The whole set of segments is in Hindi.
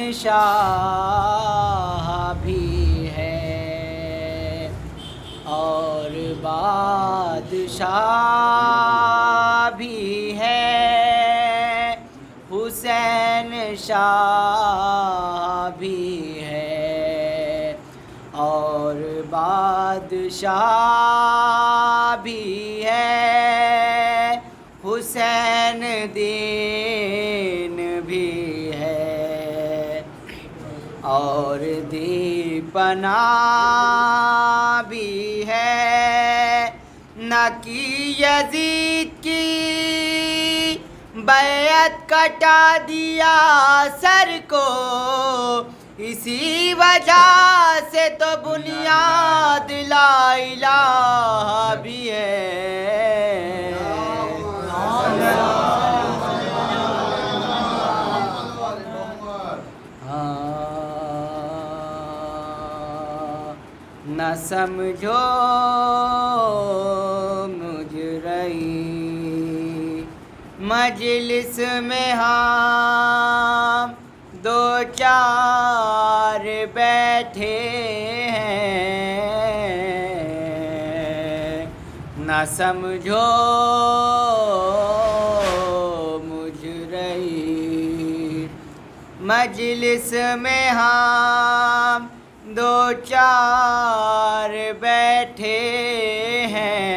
शहंशाह भी है और बादशाह भी है, हुसैन शाह भी है और बादशाह भी है, हुसैन दीन भी है और दीपना भी है। न की यजीद की बैत कटा दिया सर को, इसी वजह से तो बुनियाद ला इलाहा भी है। न समझो मुजरई मजलिस में हम दो चार बैठे हैं। न समझो मुजरई मजलिस में हम दो चार बैठे हैं।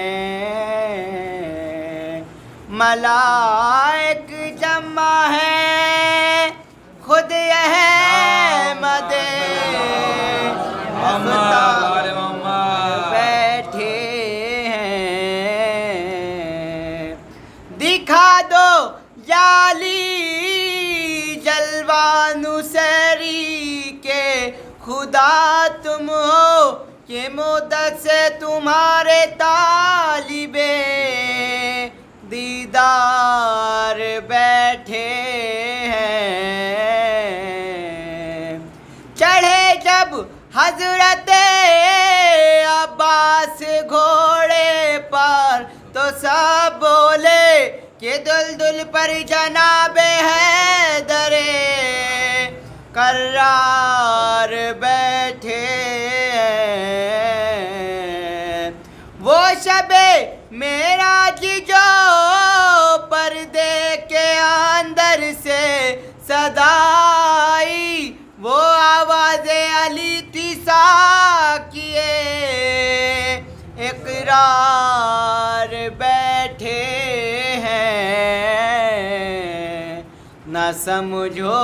मलाइक जमा है खुद अहमद मुख्तार बैठे हैं। दिखा दो जाली जलवा नुसरी के खुदा तुम हो, ये मुद्दत से तुम्हारे तालिबे दीदार बैठे हैं। चढ़े जब हजरत अब्बास घोड़े पर तो सब बोले कि दुलदुल पर जनाबे हैदरे करार बैठे हैं। वो शबे मेराज जो पर्दे के अंदर से सदाई, वो आवाज़े अली थी साकिए इकरार बैठे हैं। न समझो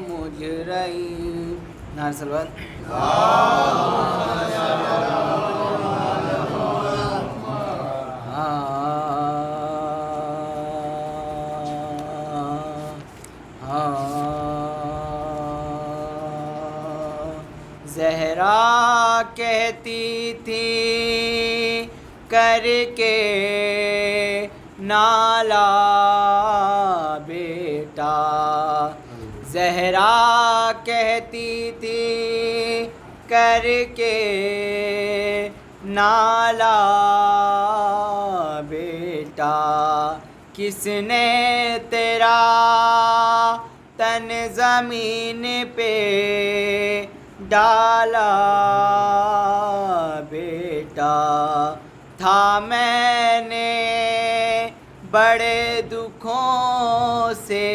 मुजरई नार सलवात ज़हरा कहती थी करके नाला बेटा, ज़हरा कहती थी करके नाला बेटा, किसने तेरा तन ज़मीन पे डाला बेटा। था मैंने बड़े दुखों से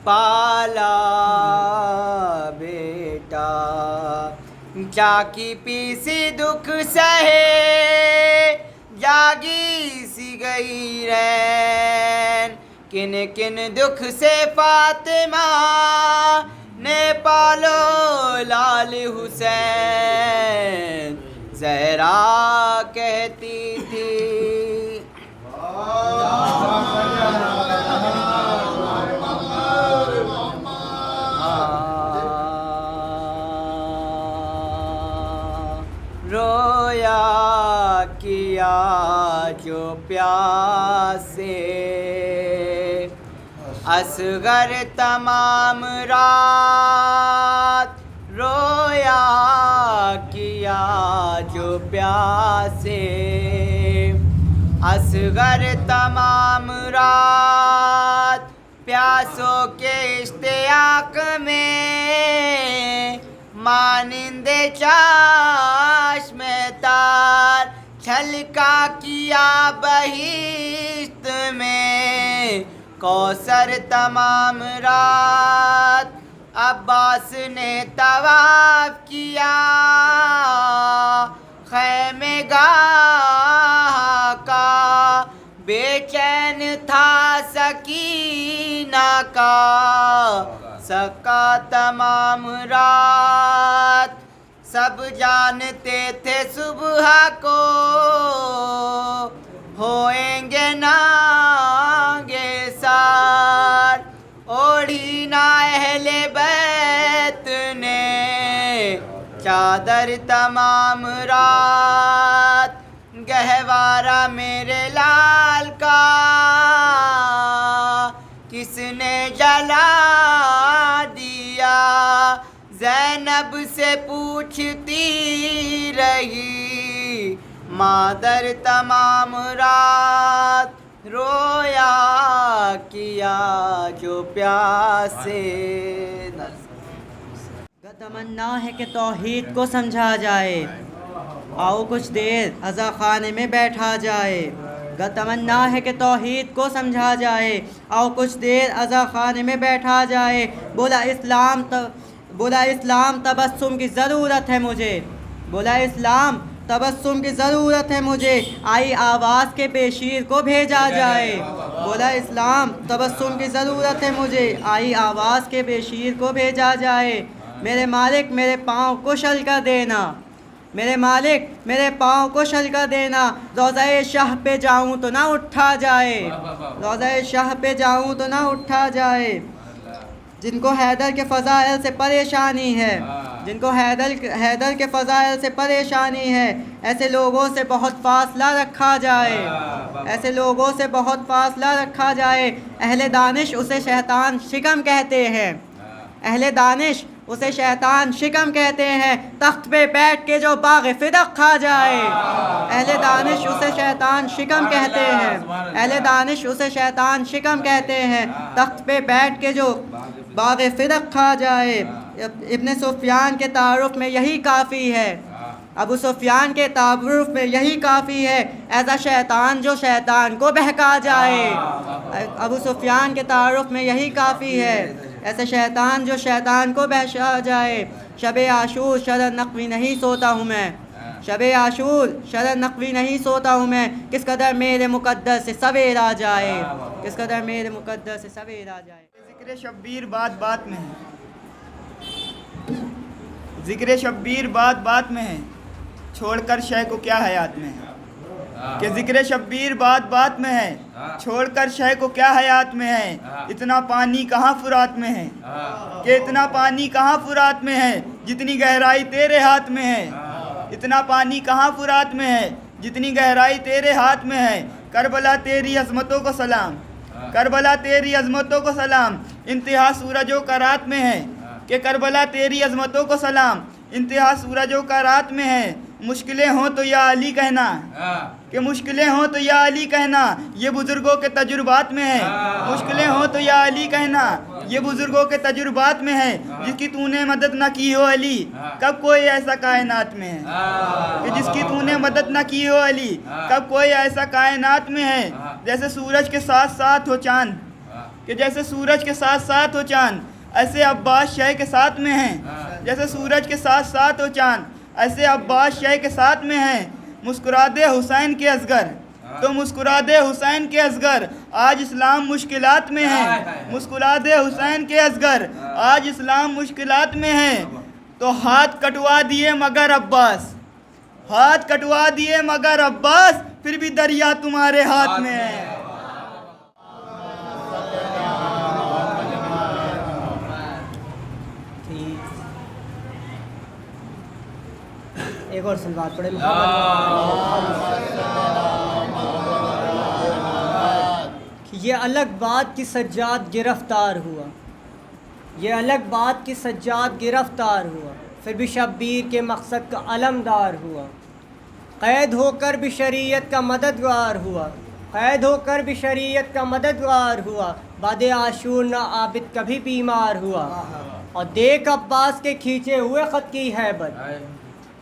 पाला बेटा, जाकी पीसी दुख सहे जागी सी गई रैन, किन किन दुख से फातिमा ने पालो लाल हुसैन। ज़हरा कहती थी रोया किया जो प्यासे, असगर तमाम रात रोया किया जो प्यासे, असगर तमाम रात प्यासे प्यासों के इश्तियाक में मानिंदे चाश्मे तार छलका किया बहिश्त में कौसर तमाम रात अब्बास ने तवाफ किया खैमे गाह का बेचैन था सकीना का सका तमाम रात सब जानते थे सुबह को होएंगे नागे सार ओढ़ी ना अहले बैत ने चादर तमाम रात गहवारा मेरे लाल का किसने जला दिया ज़ैनब से पूछती रही मादर तमाम रात रोया किया जो प्यासे तमन्ना है कि तौहीद को समझा जाए, आओ कुछ देर अज़ा खाने में बैठा जाए। तमन्ना है कि तौहीद को समझा जाए, आओ कुछ देर अज़ा खाने में बैठा जाए। बोला इस्लाम तबस्सुम की ज़रूरत है मुझे, बोला इस्लाम तबस्सुम की ज़रूरत है मुझे, आई आवाज़ के बेशीर को भेजा जाए। बोला इस्लाम तबस्सुम की ज़रूरत है मुझे, आई आवाज़ के बेशीर को भेजा जाए। मेरे मालिक मेरे पाँव को शल कर देना, मेरे मालिक मेरे पाँव को शल कर देना, रोज़ा शाह पे जाऊँ तो ना उठा जाए, रोज़ा शाह पे जाऊँ तो ना उठा जाए। जिनको हैदर के फ़ज़ाइल से परेशानी है, जिनको हैदर के फ़ज़ाइल से परेशानी है, ऐसे लोगों से बहुत फासला रखा जाए, ऐसे लोगों से बहुत फासला रखा जाए। अहले दानिश उसे शैतान शिकम कहते हैं, अहले दानिश उसे शैतान शिकम कहते हैं। तख्त पे बैठ के जो बाग़ फ़िदक खा जाए, अहले दानिश उसे शैतान शिकम कहते हैं, अहले दानिश उसे शैतान शिकम कहते हैं। तख्त पे बैठ के जो बाग़ फ़िदक खा जाए। इब्न सुफ़ियान के तारुफ़ में यही काफ़ी है, अबू सुफ़ियान के तारुफ़ में यही काफ़ी है। ऐसा शैतान जो शैतान को बहका जाए, अबू सुफ़ियान के तारुफ़ में यही काफ़ी है। ऐसे शैतान जो शैतान को बहका जाए। शब-ए आशूर शरर नक़वी नहीं सोता हूँ मैं, शब-ए आशूर शरर नक़वी नहीं सोता हूँ मैं, किस कदर मेरे मुक़द्दर से सवेरा जाए, किस कदर मेरे मुक़द्दर से सवेरा जाए। ज़िक्र शब्बीर बात बात में है, ज़िक्र शब्बीर बात बात में है, छोड़कर शय को क्या हयात में है। कि ज़िक्र शब्बीर बात बात में है, छोड़कर शय को क्या हयात में है। इतना पानी कहाँ फुरात में है, कि इतना पानी कहाँ फुरात में है, जितनी गहराई तेरे हाथ में है। इतना पानी कहाँ फुरात में है, जितनी गहराई तेरे हाथ में है। करबला तेरी अज़मतों को सलाम, करबला तेरी अज़मतों को सलाम, इंतहा सूरजों का रात में है। कि करबला तेरी अज़मतों को सलाम, इंतहा सूरजों का रात में है। मुश्किलें हों तो या अली कहना, कि मुश्किलें हों तो या अली कहना, ये बुज़ुर्गों के तजुर्बात में है। मुश्किलें हों तो या अली कहना, ये बुज़ुर्गों के तजुर्बात में है। जिसकी तूने मदद न की हो अली, कब कोई ऐसा कायनात में है। कि जिसकी तूने मदद न की हो अली, कब कोई ऐसा कायनात में है। जैसे सूरज के साथ साथ हो चाँद, कि जैसे सूरज के साथ साथ हो चाँद, ऐसे अब्बास शह के साथ में हैं। जैसे सूरज के साथ साथ हो चाँद, ऐसे अब्बास शह के साथ में हैं। मुस्कुरा दे हुसैन के असगर, तो मुस्कुरा दे हुसैन के असगर, आज इस्लाम मुश्किलात में है। मुस्कुरा दे हुसैन के असगर, आज इस्लाम मुश्किलात में है। तो हाथ कटवा दिए मगर अब्बास, हाथ कटवा दिए मगर अब्बास, फिर भी दरिया तुम्हारे हाथ में है। एक और सलवात पढ़े। ये अलग बात कि सज्जाद गिरफ्तार हुआ, ये अलग बात कि सज्जाद गिरफ्तार हुआ, फिर भी शब्बीर के मकसद का अलमदार हुआ। क़ैद होकर भी शरीयत का मददगार हुआ, कैद होकर भी शरीयत का मददगार हुआ, बाद आशूर ना आबिद कभी बीमार हुआ। और देख अब्बास के खींचे हुए ख़त की हैबत,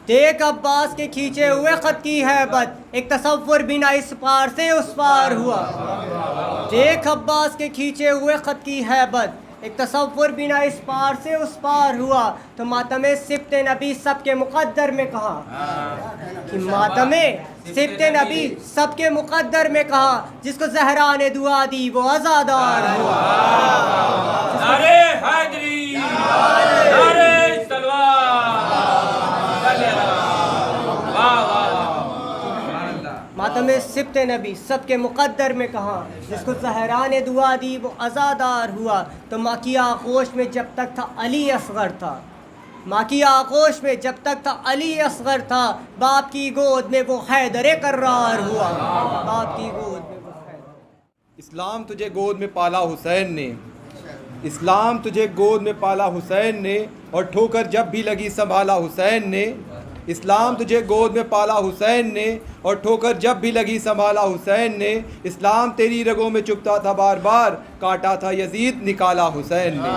देख अब्बास के खींचे हुए ख़त की हैबत, एक तसव्वुर बिना इस पार से उस पार हुआ। देख अब्बास के खींचे हुए ख़त की हैबत, एक तसव्वुर बिना इस पार से उस पार हुआ। तो मातमे सिब्त नबी सबके मुक़द्दर में कहा, कि मातमे सिब्त नबी सबके मुक़द्दर में कहा, जिसको ज़हरा ने दुआ दी वो आज़ादार हुआ। नारे हैदरी, नारे तलवार, वाह वाह वाह। मातमे सिब्त नबी सबके मुक़द्दर में कहा, जिसको ज़हरा ने दुआ दी वो आज़ादार हुआ। तो माँ की आगोश में जब तक था अली असग़र था, माँ की आगोश में जब तक था अली असग़र था, बाप की गोद में वो हैदर कर्रार हुआ। बाप की गोद में वो हैदर। इस्लाम तुझे गोद में पाला हुसैन ने, इस्लाम तुझे गोद में पाला हुसैन ने, और ठोकर जब भी लगी संभाला हुसैन ने। इस्लाम तुझे गोद में पाला हुसैन ने, और ठोकर जब भी लगी संभाला हुसैन ने। इस्लाम तेरी रगों में चुभता था बार बार, काटा था यजीद निकाला हुसैन ने।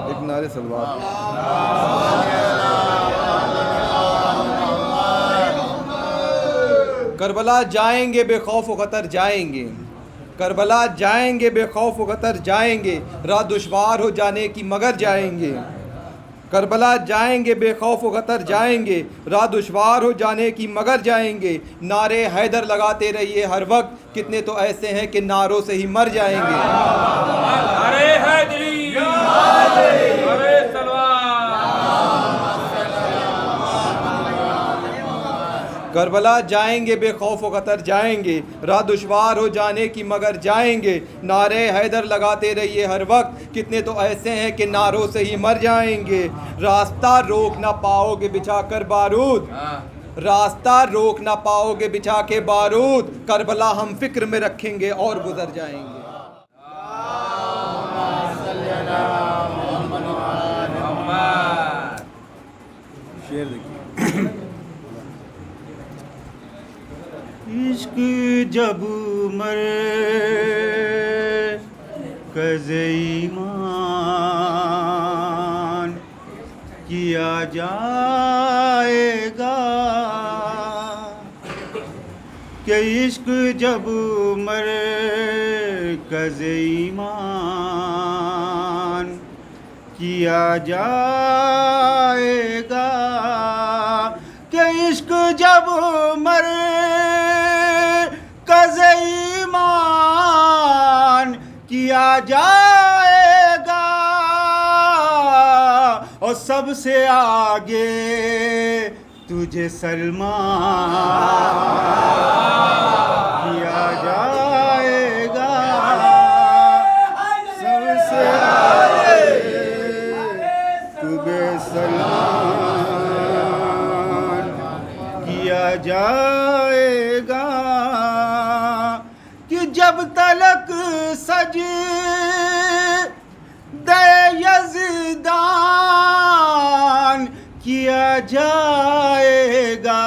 एक नारे सलवार। करबला जाएंगे बेखौफ व खतर जाएंगे, करबला जाएंगे बेखौफ व खतर जाएंगे, राह दुश्वार हो जाने की मगर जाएंगे। करबला जाएंगे बेखौफ व खतर जाएंगे, राह दुश्वार हो जाने की मगर जाएंगे। नारे हैदर लगाते रहिए हर वक्त, कितने तो ऐसे हैं कि नारों से ही मर जाएंगे। नारे हैदरी, नारे तलवार। करबला जाएंगे बेखौफ व खतर जाएंगे, राह दुश्वार हो जाने की मगर जाएंगे। नारे हैदर लगाते रहिए हर वक्त, कितने तो ऐसे हैं कि नारों से ही मर जाएंगे। रास्ता रोक ना पाओगे बिछा कर बारूद, रास्ता रोक ना पाओगे बिछा के बारूद, करबला हम फिक्र में रखेंगे और गुजर जाएंगे। शेर देखिए। इश्क जब मर कज़ईमान किया जाएगा, कि इश्क जब मर कज़ईमान किया जाएगा, कि इश्क जब मर कज़ईमान किया जाएगा, और सबसे आगे तुझे सलमान किया जाएगा, सबसे आगे तुझे सलमान किया जाएगा, कि जब तलक सज दे यज़दान किया जाएगा,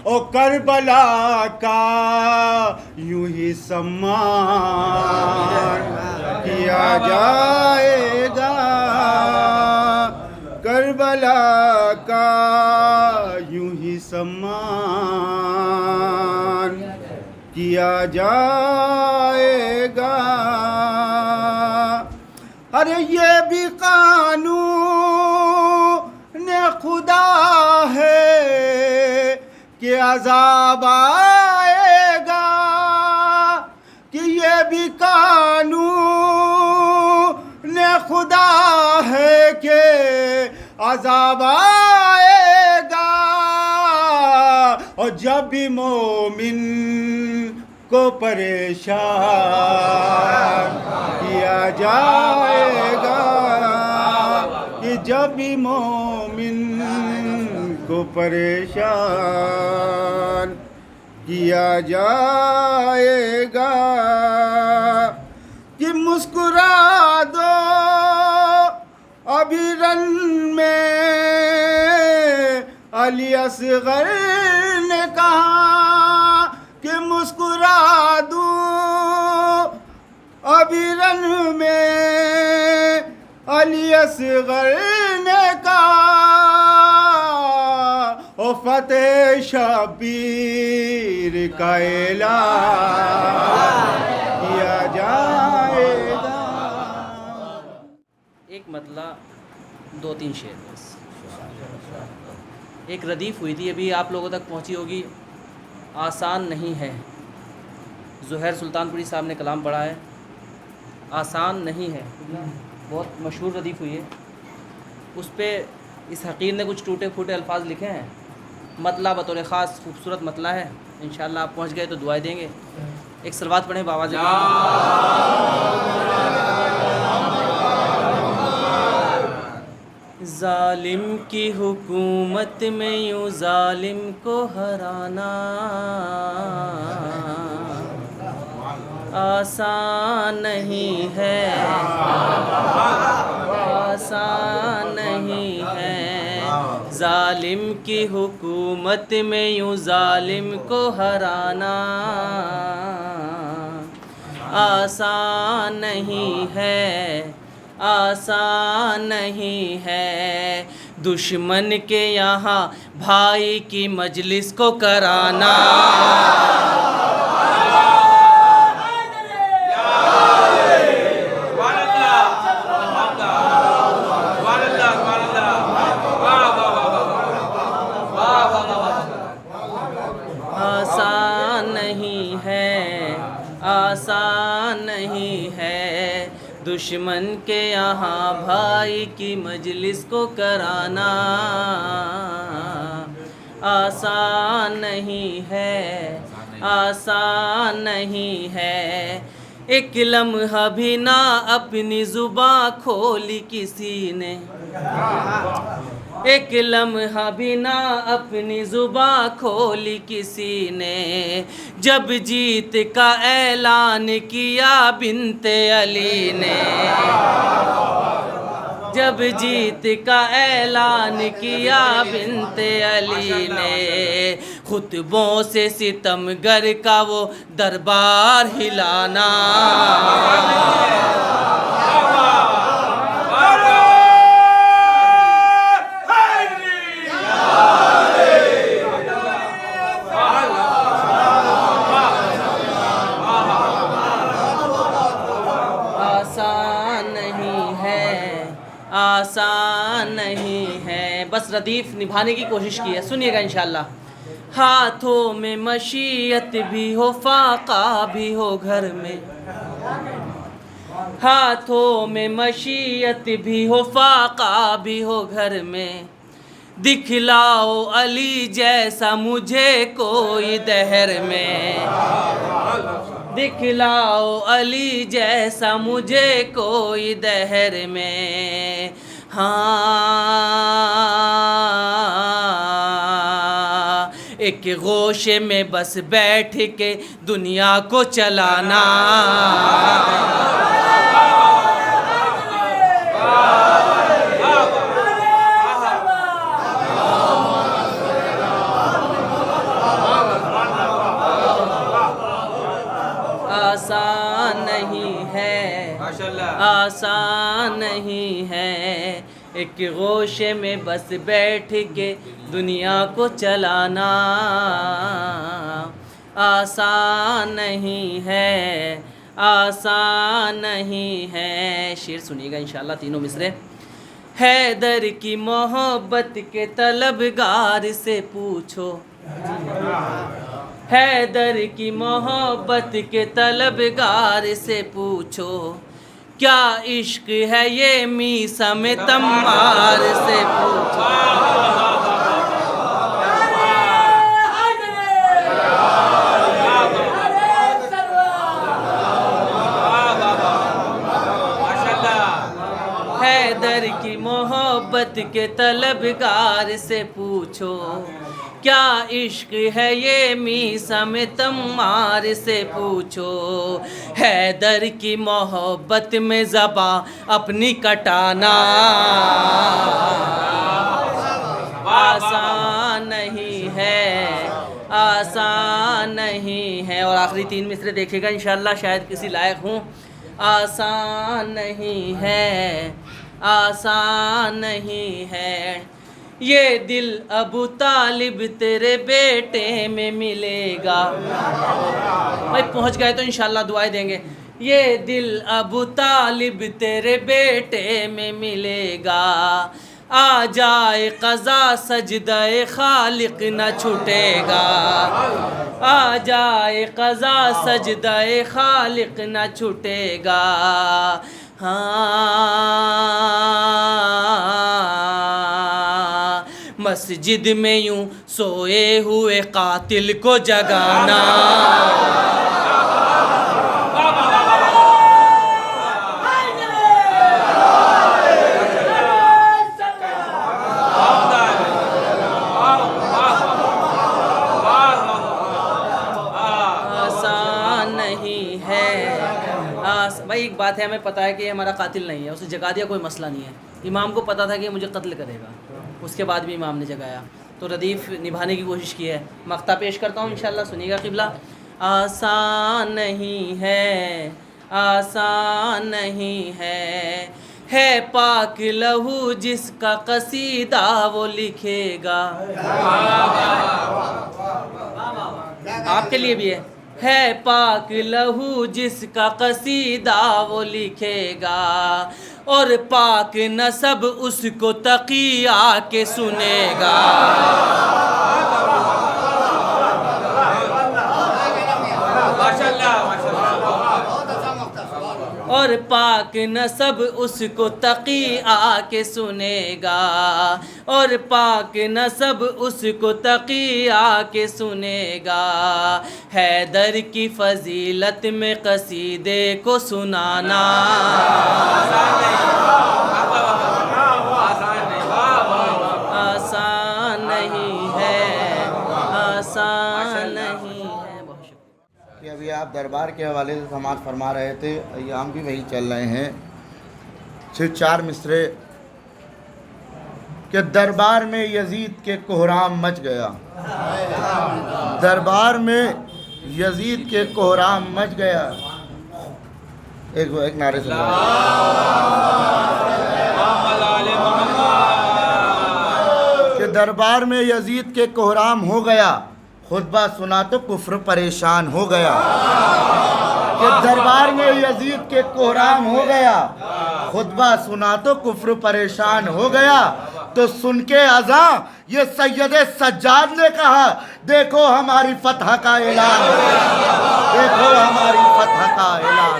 और करबला का यूं ही सम्मान किया जाएगा, करबला का यूं ही सम्मान किया जाएगा। अरे ये भी कानून खुदा है कि अज़ाब आएगा, कि ये भी कानून खुदा है कि अज़ाब आएगा, और जब भी मोमिन को परेशान किया जाएगा, कि जब भी मोमिन को परेशान किया जाएगा, कि मुस्कुरा दो अभी रन में अली असगर ने कहा, कि मुस्कुरा दूं अभी रन में अली असगर ने कहा ओ फतेह शबीर का ऐलान किया जाएगा। एक मतला 2-3 शेर बस। एक रदीफ़ हुई थी, अभी आप लोगों तक पहुंची होगी। आसान नहीं है, ज़ुहैर सुल्तानपुरी साहब ने कलाम पढ़ा है। आसान नहीं है, बहुत मशहूर रदीफ़ हुई है। उस पर इस हकीर ने कुछ टूटे फूटे अल्फाज लिखे हैं। मतला बतौर ख़ास खूबसूरत मतला है। इंशाअल्लाह आप पहुंच गए तो दुआएं देंगे। एक सलवात पढ़ें बाबा जी। जालिम की हुकूमत में यूँ जालिम को हराना आसान नहीं है, आसान नहीं है। जालिम की हुकूमत में यूँ जालिम को हराना आसान नहीं है, आसान नहीं है। दुश्मन के यहाँ भाई की मजलिस को कराना आसान नहीं है, आसान नहीं है। दुश्मन के यहाँ भाई की मजलिस को कराना आसान नहीं है, आसान नहीं है। एक लम्हा भी ना अपनी ज़ुबां खोली किसी ने, एक लम्हा भी ना अपनी ज़ुबां खोली किसी ने। जब जीत का ऐलान किया बिनते अली ने, जब जीत का ऐलान किया बिनते अली ने। खुतबों से सितमगर का वो दरबार हिलाना आसान नहीं है। बस रदीफ़ निभाने की कोशिश की है, सुनिएगा इंशाअल्लाह। हाथों में मशीयत भी हो, फाका भी हो घर में, हाथों में मशीयत भी हो, फाका भी हो घर में। दिखलाओ अली जैसा मुझे कोई दहर में, दिखलाओ अली जैसा मुझे कोई दहर में। हाँ, एक गोशे में बस बैठ के दुनिया को चलाना आसान नहीं है, आसान नहीं है। एक गोशे में बस बैठ के दुनिया को चलाना आसान नहीं है, आसान नहीं है। शेर सुनिएगा इंशाअल्लाह, तीनों मिसरे। हैदर की मोहब्बत के तलबगार से पूछो, हैदर की मोहब्बत के तलबगार से पूछो। क्या इश्क है ये मीसा में तम्मार से पूछो। हैदर की मोहब्बत के तलबगार से पूछो। क्या इश्क है ये मीसा में तम्मार से पूछो। हैदर की मोहब्बत में ज़बां अपनी कटाना आसान नहीं है, आसान नहीं है। और आखिरी 3 मिसरे देखिएगा इंशाअल्लाह, शायद किसी लायक हूँ। आसान नहीं है, आसान नहीं है, ये दिल अबू तालिब तेरे बेटे में मिलेगा। भाई पहुँच गए तो इंशाअल्लाह दुआएं देंगे। ये दिल अबू तालिब तेरे बेटे में मिलेगा, आ जाए क़ज़ा सजदाए खालिक न छूटेगा, आ जाए क़ज़ा सजदाए खालिक न छूटेगा। हाँ, मस्जिद में यूं सोए हुए कातिल को जगाना, भाई एक बात है, हमें पता है कि ये हमारा कातिल नहीं है, उसे जगा दिया कोई मसला नहीं है। इमाम को पता था कि मुझे कत्ल करेगा, उसके बाद भी इमाम ने जगाया, तो रदीफ़ निभाने की कोशिश की है। मक्ता पेश करता हूँ इंशाअल्लाह, सुनिएगा क़िबला। आसान नहीं है, आसान नहीं है पाक लहू जिसका कसीदा वो लिखेगा। आपके लिए भी है पाक लहू जिसका कसीदा वो लिखेगा, और पाक नसब उसको तकिया के सुनेगा। और पाक नसब उसको तकी आके सुनेगा, और पाक नसब उसको तकी आके सुनेगा। हैदर की फजीलत में कसीदे को सुनाना, आसान नहीं है, आसान नहीं है। बहुत शुक्रिया। कि अभी आप दरबार के हवाले से समाज फरमा रहे थे, अय्याम भी वही चल रहे हैं। सिर्फ 4 मिसरे कि दरबार में यजीद के कोहराम मच गया, दरबार में यजीद के कोहराम मच गया। एक नारे से कि दरबार में यजीद के कोहराम हो गया, खुतबा सुना तो कुफ्र परेशान हो गया। कि दरबार में यजीद के कोहराम हो गया, खुतबा सुना तो कुफ्र परेशान हो गया। तो सुन के अज़ा ये सैयदे सज्जाद ने कहा, देखो हमारी फतह का ऐलान, देखो हमारी फतह का ऐलान।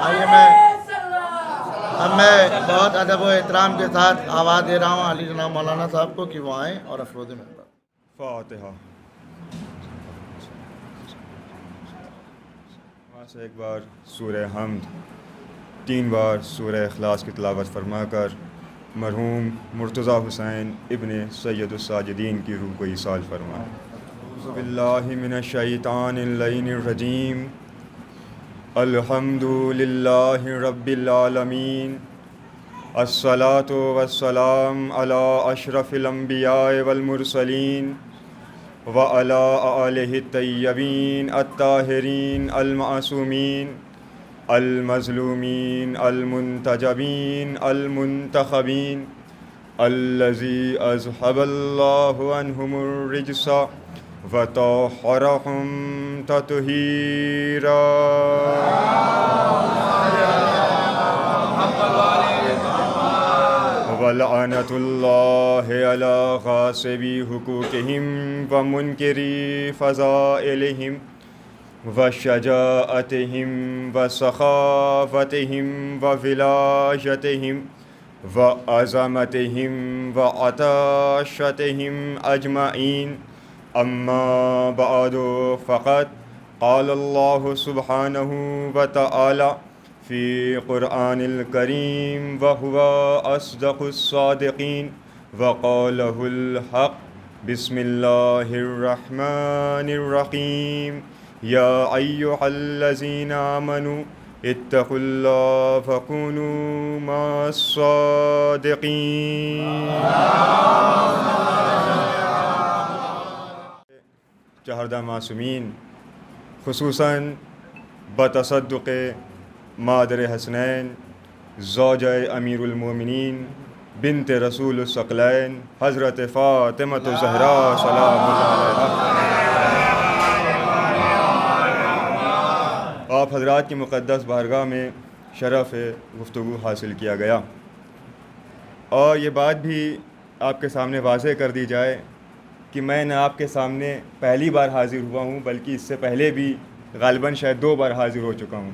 आइए मैं बहुत अदब व एहतराम के साथ आवाज़ दे रहा हूँ अली जनाब मौलाना साहब को कि वो आएँ और अफरोज़ मिंबर। फातिहा। वहाँ से एक बार सूरह हम्द, 3 बार सूरह इखलास की तिलावत फरमाकर मरहूम मुर्तज़ा हुसैन इब्ने सैयदुस साजिदीन की रूह को ईसाल फरमाएं। अऊज़ु बिल्लाहि मिनश शैतानिर रजीम। अल्हम्दुलिल्लाहि रब्बिल आलमीन। अस्सलातु वस्सलाम अला अशरफिल अंबिया वल मुरसलीन व अला आलिहि तय्यबीन अत्ताहिरीन अल मासूमीन अल मज़लूमीन अल मुंतजबीन अल मुंतखबीन अल्लज़ी अज़हबल्लाहु अन्हुमुर रिज्सा व तहरहुम तत्हीरा। वलअनतुल्लाहि अला गासिबी हुकूकिहिम व मुनकिरी फ़ज़ाइलिहिम व शजाअतिहिम व सखावतिहिम व विलायतिहिम व अज़मतिहिम व अताशतिहिम अजमईन। अम्मा बअदु फ़क़द क़ाल अल्लाहु सुब्हानहु व तआला फ़ी क़ुरआनिल करीम व हुवा अस्दक़ुस सादिक़ीन व क़ालहुल हक़। बिस्मिल्लाहिर रहमानिर रहीम। या अय्युहल्लज़ीना आमनू इत्तक़ुल्लाह फ़कूनू मस्सादिक़ीन। शहदा मासूमीन, खुसूसन बतसद्दुक़ मादर हसनैन ज़ौज अमीरुल मोमिनीन बिन्त रसूल सकलैन हज़रत फ़ातिमा ज़हरा सलामुल्लाह अलैहा। आप हज़रात की मुक़द्दस बारगाह में शरफ़ गुफ्तगू हासिल किया गया। और ये बात भी आपके सामने वाज़ेह कर दी जाए कि मैं न आपके सामने पहली बार हाज़िर हुआ हूँ, बल्कि इससे पहले भी ग़ालिबन शायद 2 बार हाज़िर हो चुका हूँ।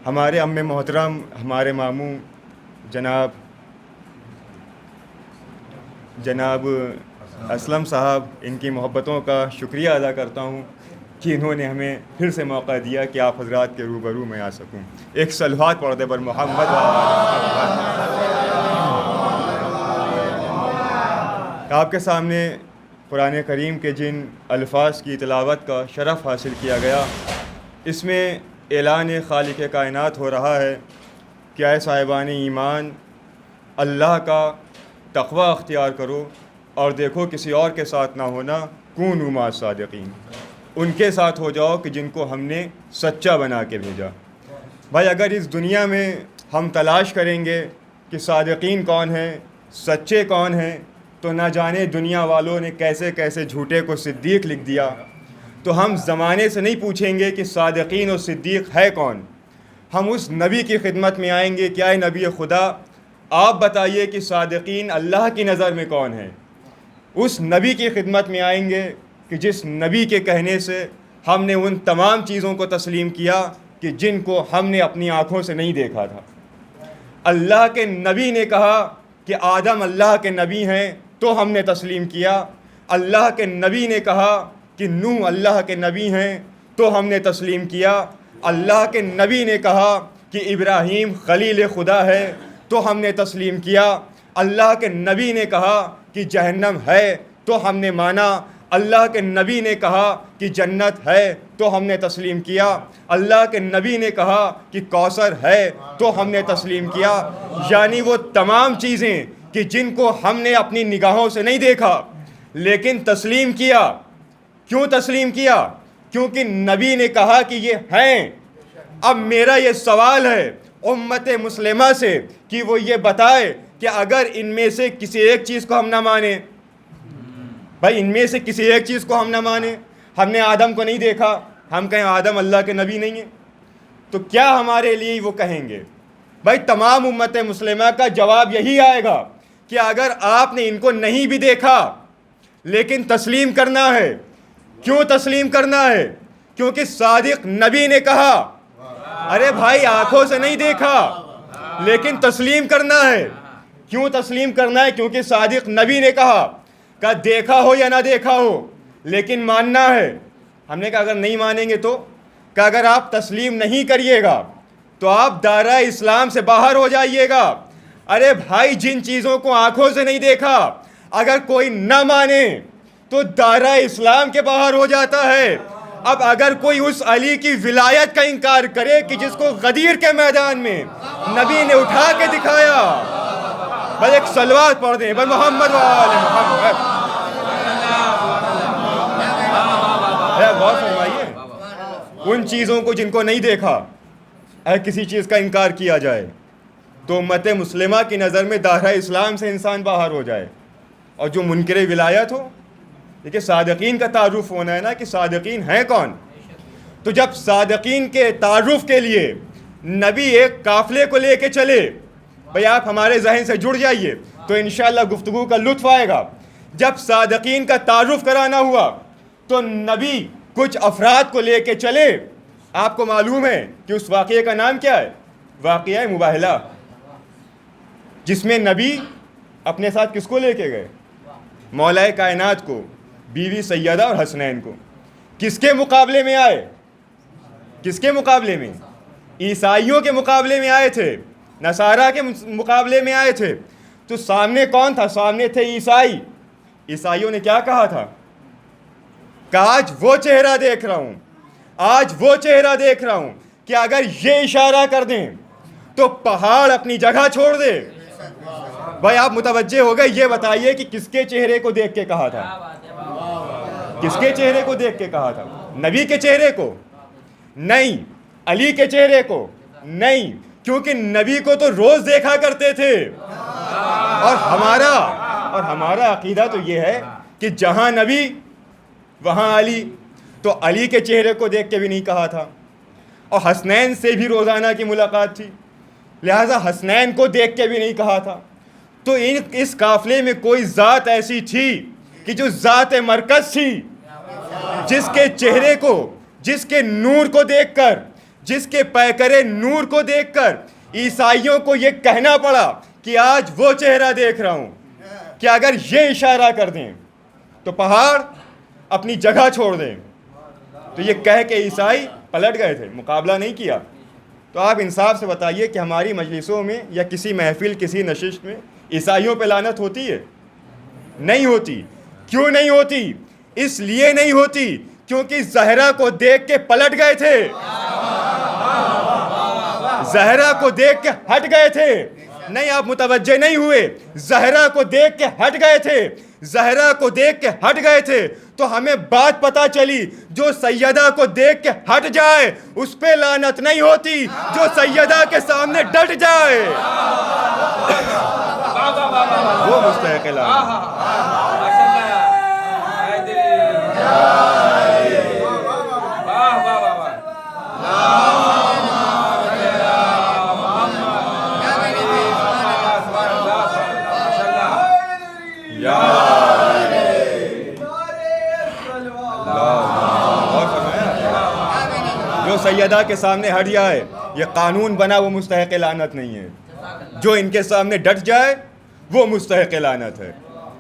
हमारे अम्मे मोहतरम, हमारे मामू जनाब असलम साहब, इनकी मोहब्बतों का शुक्रिया अदा करता हूँ कि इन्होंने हमें फिर से मौका दिया कि आप हज़रात के रूबरू में आ सकूँ। एक सलवात पढ़ दे पर मोहम्मद। आपके सामने कुरान करीम के जिन अल्फाज की तिलावत का शरफ़ हासिल किया गया, इसमें ऐलान खालिक कायनात हो रहा है कि ऐ साहिबान ईमान, अल्लाह का तक़वा अख्तियार करो और देखो किसी और के साथ ना होना, कूनू मा सादिक़ीन, उनके साथ हो जाओ कि जिनको हमने सच्चा बना के भेजा। भाई अगर इस दुनिया में हम तलाश करेंगे कि सादिक़ीन कौन हैं, सच्चे कौन हैं, तो ना जाने दुनिया वालों ने कैसे कैसे झूठे को सिद्दीक़ लिख दिया। तो हम ज़माने से नहीं पूछेंगे कि सादिक़ीन और सिद्दीक़ है कौन, हम उस नबी की खिदमत में आएंगे, क्या है नबी खुदा आप बताइए कि सादिक़ीन अल्लाह की नज़र में कौन है। उस नबी की खिदमत में आएंगे कि जिस नबी के कहने से हमने उन तमाम चीज़ों को तस्लीम किया कि जिनको हमने अपनी आँखों से नहीं देखा था। अल्लाह के नबी ने कहा कि आदम अल्लाह के नबी हैं तो हमने तस्लीम किया। अल्लाह के नबी ने कहा कि नूह अल्लाह के नबी हैं तो हमने तस्लीम किया। अल्लाह के नबी ने कहा कि इब्राहीम खलील खुदा है तो हमने तस्लीम किया। अल्लाह के नबी ने कहा कि जहन्नम है तो हमने माना। अल्लाह के नबी ने कहा कि जन्नत है तो हमने तस्लीम किया। अल्लाह के नबी ने कहा कि कौसर है तो हमने तस्लीम किया। यानी वो तमाम चीज़ें कि जिनको हमने अपनी निगाहों से नहीं देखा लेकिन तस्लीम किया। क्यों तस्लीम किया? क्योंकि नबी ने कहा कि ये हैं। अब मेरा ये सवाल है उम्मत मुस्लिमा से कि वो ये बताए कि अगर इनमें से किसी एक चीज़ को हम ना माने, भाई इनमें से किसी एक चीज़ को हम ना माने, हमने आदम को नहीं देखा, हम कहें आदम अल्लाह के नबी नहीं है, तो क्या हमारे लिए वो कहेंगे? भाई तमाम उम्मत मुस्लिमा का जवाब यही आएगा कि अगर आपने इनको नहीं भी देखा लेकिन तस्लीम करना है। क्यों तस्लीम करना है? क्योंकि सादिक नबी ने कहा। अरे भाई आंखों से नहीं देखा लेकिन तस्लीम करना है। क्यों तस्लीम करना है? क्योंकि सादिक नबी ने कहा देखा हो या ना देखा हो लेकिन मानना है। हमने कहा अगर नहीं मानेंगे तो कहा अगर आप तस्लीम नहीं करिएगा तो आप दायरा इस्लाम से बाहर हो जाइएगा। अरे भाई जिन चीज़ों को आंखों से नहीं देखा अगर कोई न माने तो दायरा इस्लाम के बाहर हो जाता है। अब अगर कोई उस अली की विलायत का इनकार करे कि जिसको गदीर के मैदान में नबी ने उठा के दिखाया, भाई एक सलवात पढ़ दें, भाई मोहम्मद वाले मोहम्मद। गौर फरमाइए, उन चीज़ों को जिनको नहीं देखा अगर किसी चीज़ का इनकार किया जाए तो उम्मत मुस्लिमा की नज़र में दायरा इस्लाम से इंसान बाहर हो जाए। और जो मुनकिर विलायत हो, देखिए सादिकीन का तारुफ होना है ना कि सादिकीन हैं कौन। तो जब सादिकीन के तारुफ के लिए नबी एक काफ़िले को लेके चले, भाई आप हमारे जहन से जुड़ जाइए तो इंशाअल्लाह गुफ्तगू का लुत्फ़ आएगा। जब सादिकीन का तारुफ कराना हुआ तो नबी कुछ अफराद को लेके चले। आपको मालूम है कि उस वाक़ये का नाम क्या है? वाक़या मुबाहला, जिसमें नबी अपने साथ किसको लेके गए? मौलाए कायनात को, बीवी सैयदा और हसनैन को। किसके मुकाबले में आए? किसके मुकाबले में? ईसाइयों के मुकाबले में आए थे, नसारा के मुकाबले में आए थे। तो सामने कौन था? सामने थे ईसाई। ईसाइयों ने क्या कहा था? आज वो चेहरा देख रहा हूँ, आज वो चेहरा देख रहा हूँ कि अगर ये इशारा कर दें तो पहाड़ अपनी जगह छोड़ दे। भाई आप मुतवज्जे हो गए, ये बताइए कि किसके चेहरे को देख के कहा था? किसके चेहरे को देख के कहा था? नबी के चेहरे को नहीं, अली के चेहरे को नहीं, क्योंकि नबी को तो रोज देखा करते थे। और हमारा अकीदा तो ये है कि जहां नबी वहां अली। तो अली के चेहरे को देख के भी नहीं कहा था, और हसनैन से भी रोज़ाना की मुलाकात थी, लिहाजा हसनैन को देख के भी नहीं कहा था। तो इस काफिले में कोई ज़ात ऐसी थी कि जो ज़ात मरकज़ थी, जिसके चेहरे को, जिसके नूर को देखकर, जिसके पैकरे नूर को देखकर ईसाइयों को ये कहना पड़ा कि आज वो चेहरा देख रहा हूँ, कि अगर ये इशारा कर दें तो पहाड़ अपनी जगह छोड़ दें। तो ये कह के ईसाई पलट गए थे, मुकाबला नहीं किया। तो आप इंसाफ से बताइए कि हमारी मजलिसों में या किसी महफिल, किसी नशिस्त में ईसाइयों पे लानत होती है? नहीं होती। क्यों नहीं होती? इसलिए नहीं होती क्योंकि ज़हरा को देख के पलट गए थे, ज़हरा को देख के हट गए थे। नहीं, आप मुतवज्जे नहीं हुए। ज़हरा को देख के हट गए थे, ज़हरा को देख के हट गए थे। तो हमें बात पता चली, जो सैयदा को देख के हट जाए उस पे लानत नहीं होती, जो सैयदा के सामने डट जाए वो मुस्तहिक़ लानत। जो सैयदा के सामने हट जाए, ये कानून बना, वो मुस्तहिक़ लानत नहीं है। जो इनके सामने डट जाए वो मुस्तहिक़ लानत है।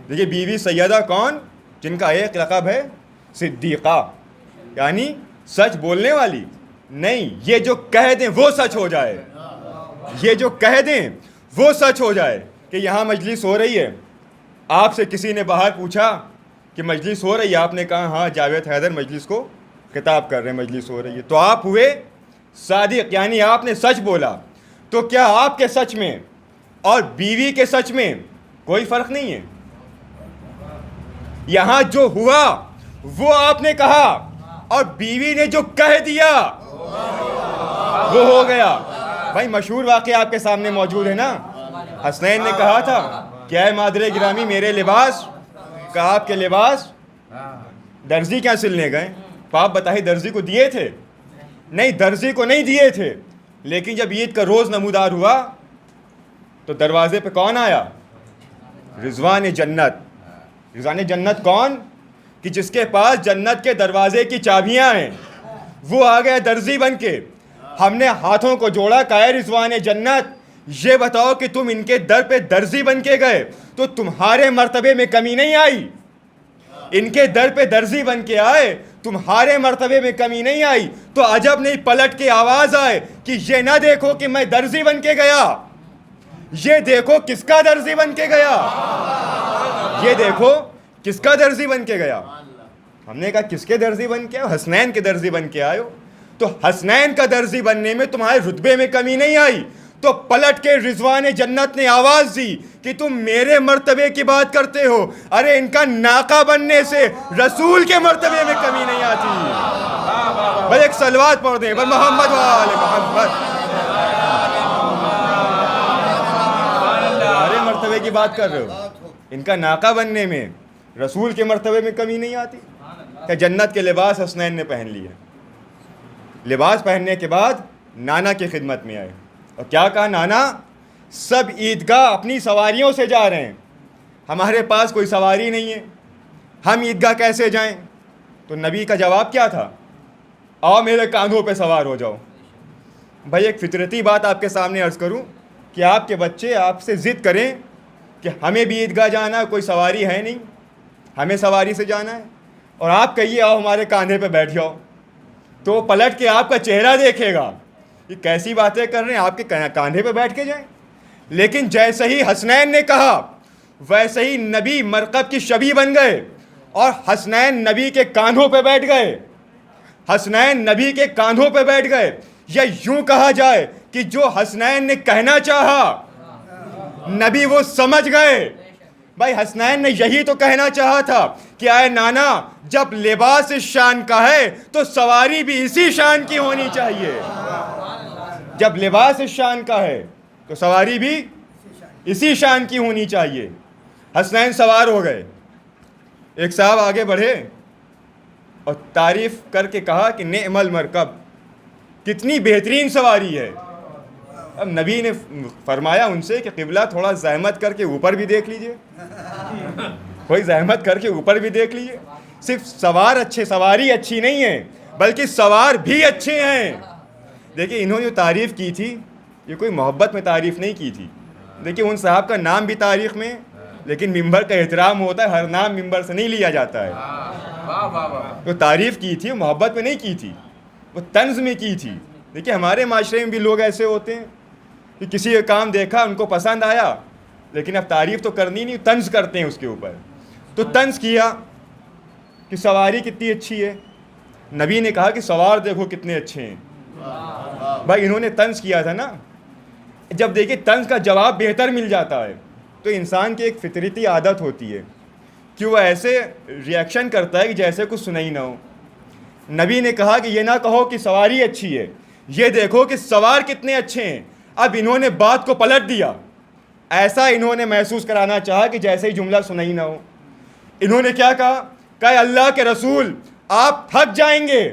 देखिए, बीवी सैयदा कौन? जिनका एक लक़ब है सिद्दीक़ा, यानी सच बोलने वाली। नहीं, ये जो कह दें वो सच हो जाए, ये जो कह दें वो सच हो जाए कि यहाँ मजलिस हो रही है। आपसे किसी ने बाहर पूछा कि मजलिस हो रही है, आपने कहा हाँ, जावेद हैदर मजलिस को खिताब कर रहे हैं, मजलिस हो रही है। तो आप हुए सादिक, यानी आपने सच बोला। तो क्या आपके सच में और बीवी के सच में कोई फ़र्क नहीं है? यहाँ जो हुआ वो आपने कहा, और बीवी ने जो कह दिया वो हो गया। भाई, मशहूर वाक़या आपके सामने मौजूद है ना। हसनैन ने कहा था, क्या है मादरे गिरामी मेरे लिबास? कहा आपके लिबास दर्जी क्या सिलने गए? तो आप बताइए, दर्जी को दिए थे? नहीं, दर्जी को नहीं दिए थे। लेकिन जब ईद का रोज़ नमूदार हुआ तो दरवाजे पे कौन आया? रिजवान जन्नत। रिजवान जन्नत कौन? कि जिसके पास जन्नत के दरवाजे की चाबियां हैं, वो आ गया दर्जी बन के। हमने हाथों को जोड़ा, कहा रिजवान जन्नत, ये बताओ कि तुम इनके दर पे दर्जी बन के गए तो तुम्हारे मर्तबे में कमी नहीं आई? इनके दर पे दर्जी बन के आए, तुम्हारे मर्तबे में कमी नहीं आई। तो अजब नहीं पलट के आवाज आए कि ये ना देखो कि मैं दर्जी बन के गया, ये देखो किसका दर्जी बन के गया, ये देखो किसका दर्जी बन के गया। हमने कहा किसके दर्जी बन के आए? हसनैन के दर्जी बन के आयो। तो हसनैन का दर्जी बनने में तुम्हारे रुतबे में कमी नहीं आई। तो पलट के रिजवान जन्नत ने आवाज दी कि तुम मेरे मर्तबे की बात करते हो। अरे इनका नाका बनने से रसूल के मर्तबे में कमी नहीं आती। भाई एक सलवात पढ़ दें, मोहम्मद वाले मोहम्मद। अरे मर्तबे की बात कर रहे हो, इनका नाका बनने में रसूल के मर्तबे में कमी नहीं आती। क्या जन्नत के लिबास हसनैन ने पहन लिए। लिबास पहनने के बाद नाना की खिदमत में आए और क्या कहा, नाना सब ईदगाह अपनी सवारियों से जा रहे हैं, हमारे पास कोई सवारी नहीं है, हम ईदगाह कैसे जाएं? तो नबी का जवाब क्या था? आओ मेरे कांधों पे सवार हो जाओ। भाई एक फितरती बात आपके सामने अर्ज़ करूं कि आपके बच्चे आपसे ज़िद करें कि हमें भी ईदगाह जाना है, कोई सवारी है नहीं, हमें सवारी से जाना है, और आप कहिए आओ हमारे कांधे पे बैठ जाओ, तो पलट के आपका चेहरा देखेगा, ये कैसी बातें कर रहे हैं, आपके कांधे पे बैठ के जाएं। लेकिन जैसे ही हसनैन ने कहा वैसे ही नबी मरकब की शबी बन गए और हसनैन नबी के कांधों पे बैठ गए। हसनैन नबी के कांधों पे बैठ गए। या यूं कहा जाए कि जो हसनैन ने कहना चाहा नबी वो समझ गए, भाई हसनैन ने यही तो कहना चाहा था कि आए नाना, जब लिबास इस शान का है तो सवारी भी इसी शान की होनी चाहिए। जब लिबास इस शान का है तो सवारी भी इसी शान की होनी चाहिए। हसनैन सवार हो गए, एक साहब आगे बढ़े और तारीफ करके कहा कि नेअमल मरकब, कितनी बेहतरीन सवारी है। अब नबी ने फरमाया उनसे कि क़िबला थोड़ा ज़हमत करके ऊपर भी देख लीजिए, कोई ज़हमत करके ऊपर भी देख लीजिए। सिर्फ सवारी अच्छी नहीं है बल्कि सवार भी अच्छे हैं। देखिए इन्होंने जो तारीफ़ की थी ये कोई मोहब्बत में तारीफ़ नहीं की थी। देखिए उन साहब का नाम भी तारीख़ में, लेकिन मिंबर का एहतराम होता है, हर नाम मिंबर से नहीं लिया जाता है। तो तारीफ़ की थी वो मोहब्बत में नहीं की थी, वो तंज़ में की थी। देखिए हमारे माशरे में भी लोग ऐसे होते हैं कि किसी का काम देखा, उनको पसंद आया, लेकिन अब तारीफ़ तो करनी नहीं, तंज़ करते हैं उसके ऊपर। तो तंज़ किया कि सवारी कितनी अच्छी है। नबी ने कहा कि सवार देखो कितने अच्छे हैं। भाई इन्होंने तंज़ किया था ना। जब देखिए तंज़ का जवाब बेहतर मिल जाता है तो इंसान की एक फितरती आदत होती है कि वो ऐसे रिएक्शन करता है कि जैसे कुछ सुना ही ना हो। नबी ने कहा कि ये ना कहो कि सवारी अच्छी है, ये देखो कि सवार कितने अच्छे हैं। अब इन्होंने बात को पलट दिया, ऐसा इन्होंने महसूस कराना चाहा कि जैसे ही जुमला सुना ही ना हो। इन्होंने क्या कहा? अल्लाह के रसूल आप थक जाएंगे।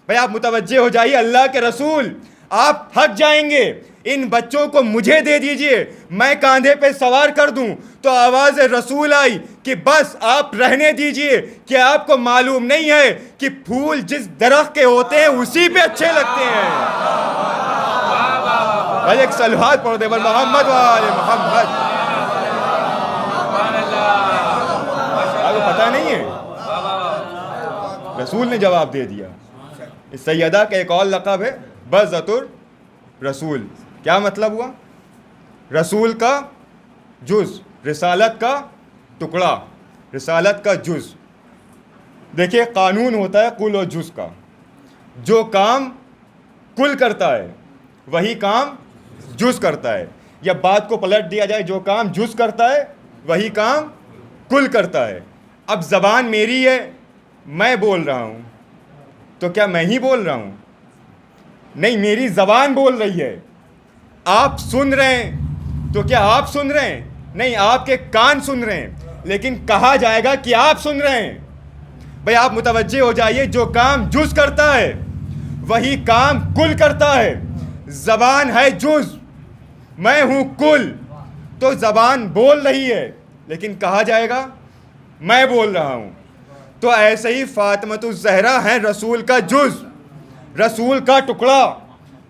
भाई आप मुतवज्जे हो जाइए, अल्लाह के रसूल आप थक जाएंगे, इन बच्चों को मुझे दे दीजिए, मैं कांधे पे सवार कर दूं। तो आवाज़ रसूल आई कि बस आप रहने दीजिए, क्या आपको मालूम नहीं है कि फूल जिस दरख्त के होते हैं उसी पे अच्छे लगते हैं। भाई एक सलवात पढ़ दे मोहम्मद वाले मोहम्मद। आपको पता नहीं है, रसूल ने जवाब दे दिया। इस सैयदा का एक और लक़ब है बज़्ज़तुर रसूल। क्या मतलब हुआ? रसूल का जुज़, रिसालत का टुकड़ा, रिसालत का जुज़। देखिए कानून होता है कुल और जुज़ का। जो काम कुल करता है वही काम जुज़ करता है, या बात को पलट दिया जाए, जो काम जुज़ करता है वही काम कुल करता है। अब ज़बान मेरी है, मैं बोल रहा हूँ, तो क्या मैं ही बोल रहा हूँ? नहीं, मेरी ज़बान बोल रही है। आप सुन रहे हैं, तो क्या आप सुन रहे हैं? नहीं, आपके कान सुन रहे हैं, लेकिन कहा जाएगा कि आप सुन रहे हैं। भाई आप मुतवज्जे हो जाइए, जो काम जुज़ करता है वही काम कुल करता है। ज़बान है जुज़, मैं हूँ कुल, तो ज़बान बोल रही है, लेकिन कहा जाएगा मैं बोल रहा हूँ। तो ऐसे ही फ़ातिमतुज़ ज़हरा हैं रसूल का जुज़, रसूल का टुकड़ा।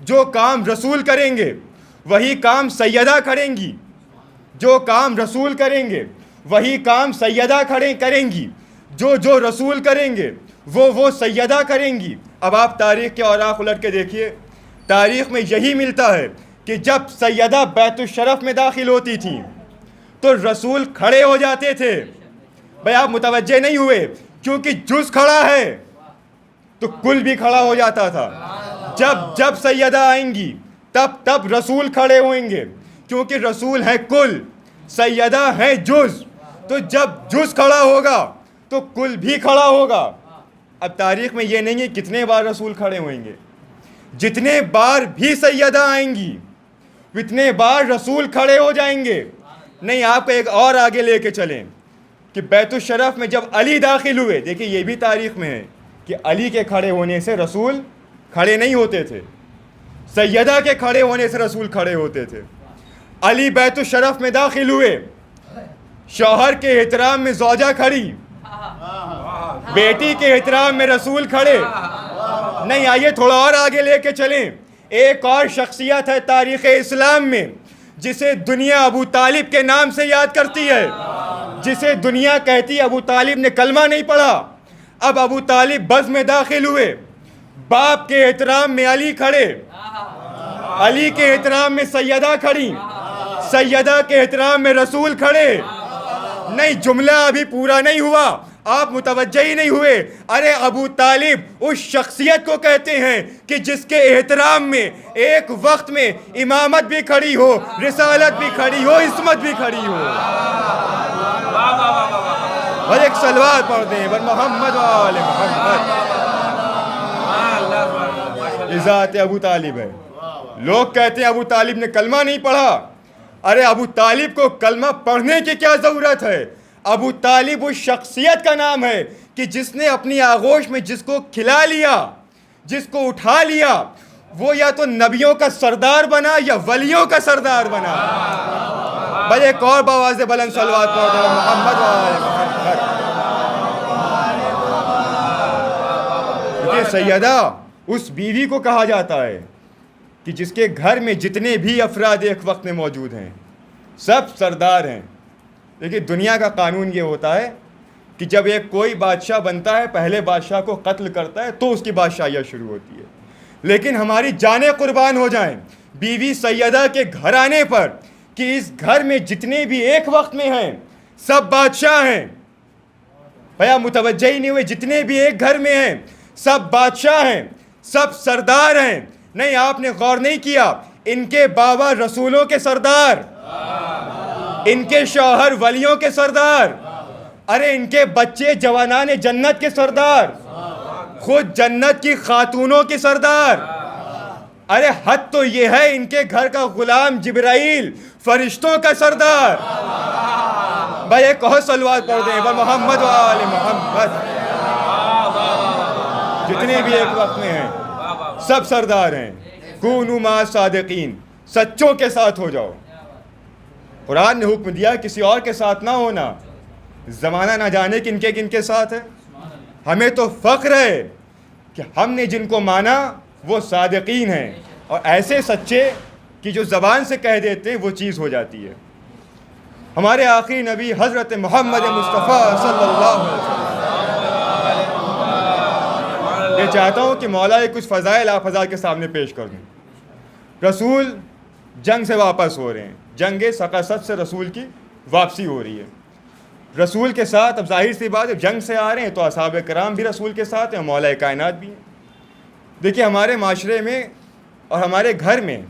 जो काम रसूल करेंगे वही काम सैयदा करेंगी, जो काम रसूल करेंगे वही काम सैयदा करेंगी, जो रसूल करेंगे वो सैयदा करेंगी। अब आप तारीख़ के औराक़ उलट के देखिए, तारीख़ में यही मिलता है कि जब सैयदा बैतुश-शरफ़ में दाखिल होती थी तो रसूल खड़े हो जाते थे। भाई आप मुतवज्जे नहीं हुए, क्योंकि जुज़ खड़ा है तो कुल भी खड़ा हो जाता था। जब सैयदा आएंगी तब रसूल खड़े होंगे, क्योंकि रसूल है कुल, सैयदा है जुज़। तो जब जुज़ खड़ा होगा तो कुल भी खड़ा होगा। अब तारीख़ में ये नहीं है कितने बार रसूल खड़े होंगे, जितने बार भी सैयदा आएंगी उतने बार रसूल खड़े हो जाएंगे। नहीं, आपको एक और आगे लेके चलें कि बैतुश-शरफ़ में जब अली दाखिल हुए, देखिए ये भी तारीख़ में है कि अली के खड़े होने से रसूल खड़े नहीं होते थे, सैयदा के खड़े होने से रसूल खड़े होते थे। अली बैतुश-शरफ़ में दाखिल हुए, शौहर के एहतराम में ज़ौजा खड़ी, बेटी के एहतराम में रसूल खड़े। नहीं, आइए थोड़ा और आगे लेके चलें। एक और शख्सियत है तारीख़ इस्लाम में जिसे दुनिया अबू तालिब के नाम से याद करती है, जिसे दुनिया कहती है अबू तालिब ने कलमा नहीं पढ़ा। अब अबू तालिब बज़्म में दाखिल हुए, बाप के एहतराम में अली खड़े, अली के एहतराम में सैयदा खड़ी, सैयदा के एहतराम में रसूल खड़े। नहीं, जुमला अभी पूरा नहीं हुआ, आप मुतवज्जे ही नहीं हुए। अरे अबू तालिब उस शख्सियत को कहते हैं कि जिसके एहतराम में एक वक्त में इमामत भी खड़ी हो, रिसालत भी खड़ी हो, इस्मत भी खड़ी हो। और एक सलवात पढ़ दें बर मोहम्मद वाले मोहम्मद। इज़ात अबू तालिब है। लोग कहते हैं अबू तालिब ने कलमा नहीं पढ़ा। अरे अबू तालिब को कलमा पढ़ने की क्या ज़रूरत है? अबू तालिब उस शख्सियत का नाम है कि जिसने अपनी आगोश में जिसको खिला लिया, जिसको उठा लिया, वो या तो नबियों का सरदार बना या वलियों का सरदार बना। भाई एक और बावाज़ बुलंद सलवात पढ़ दो मोहम्मद वाले मोहम्मद। सैयदा उस बीवी को कहा जाता है कि जिसके घर में जितने भी अफराद एक वक्त में मौजूद हैं सब सरदार हैं। देखिए दुनिया का कानून ये होता है कि जब एक कोई बादशाह बनता है पहले बादशाह को कत्ल करता है तो उसकी बादशाहियत शुरू होती है। लेकिन हमारी जानें कुर्बान हो जाएं बीवी सैयदा के घर आने पर कि इस घर में जितने भी एक वक्त में हैं सब बादशाह हैं। भैया मुतवज्जह ही नहीं हुए, जितने भी एक घर में हैं सब बादशाह हैं, सब सरदार हैं। नहीं, आपने गौर नहीं किया, इनके बाबा रसूलों के सरदार, इनके शौहर वलियों के सरदार, अरे इनके बच्चे जवानाने जन्नत के सरदार, खुद जन्नत की खातूनों के सरदार। अरे हद तो ये है इनके घर का गुलाम जिब्राइल फरिश्तों का सरदार। भाई एक और सलवात पढ़ दें बर मोहम्मद वाले मोहम्मद। जितने भी एक वक्त में हैं सब सरदार हैं। कूनू मा सादिकीन, सच्चों के साथ हो जाओ। कुरान ने हुक्म दिया किसी और के साथ ना होना। ज़माना ना जाने किनके किनके साथ है। हमें तो फ़ख्र है कि हमने जिनको माना वो सादिकीन हैं और ऐसे सच्चे कि जो ज़बान से कह देते हैं वो चीज़ हो जाती है। हमारे आखिरी नबी हज़रत मोहम्मद मुस्तफ़ा सल्लल्लाहु अलैहि वसल्लम, ये चाहता हूँ कि मौला ये कुछ फ़ज़ाइल आप हज़ार के सामने पेश कर दूँ। रसूल जंग से वापस हो रहे हैं, जंग सक़सत से रसूल की वापसी हो रही है। रसूल के साथ, अब जाहिर सी बात है, जंग से आ रहे हैं तो असहाबे कराम भी रसूल के साथ हैं, मौला कायनात भी हैं। देखिए हमारे माशरे में और हमारे घर में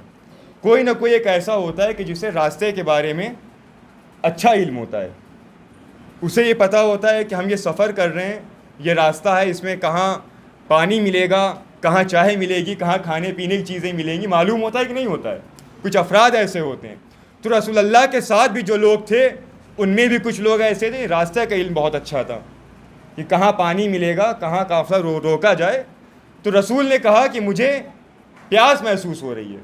कोई ना कोई एक ऐसा होता है कि जिसे रास्ते के बारे में अच्छा इल्म होता है। उसे ये पता होता है कि हम ये सफ़र कर रहे हैं, ये रास्ता है, इसमें कहाँ पानी मिलेगा, कहाँ चाय मिलेगी, कहाँ खाने पीने की चीज़ें मिलेंगी, मालूम होता है कि नहीं होता है। कुछ अफराद ऐसे होते हैं। तो रसूल अल्लाह के साथ भी जो लोग थे उनमें भी कुछ लोग ऐसे थे, रास्ते का इल्म बहुत अच्छा था कि कहाँ पानी मिलेगा, कहाँ काफ़िला रोका जाए। तो रसूल ने कहा कि मुझे प्यास महसूस हो रही है।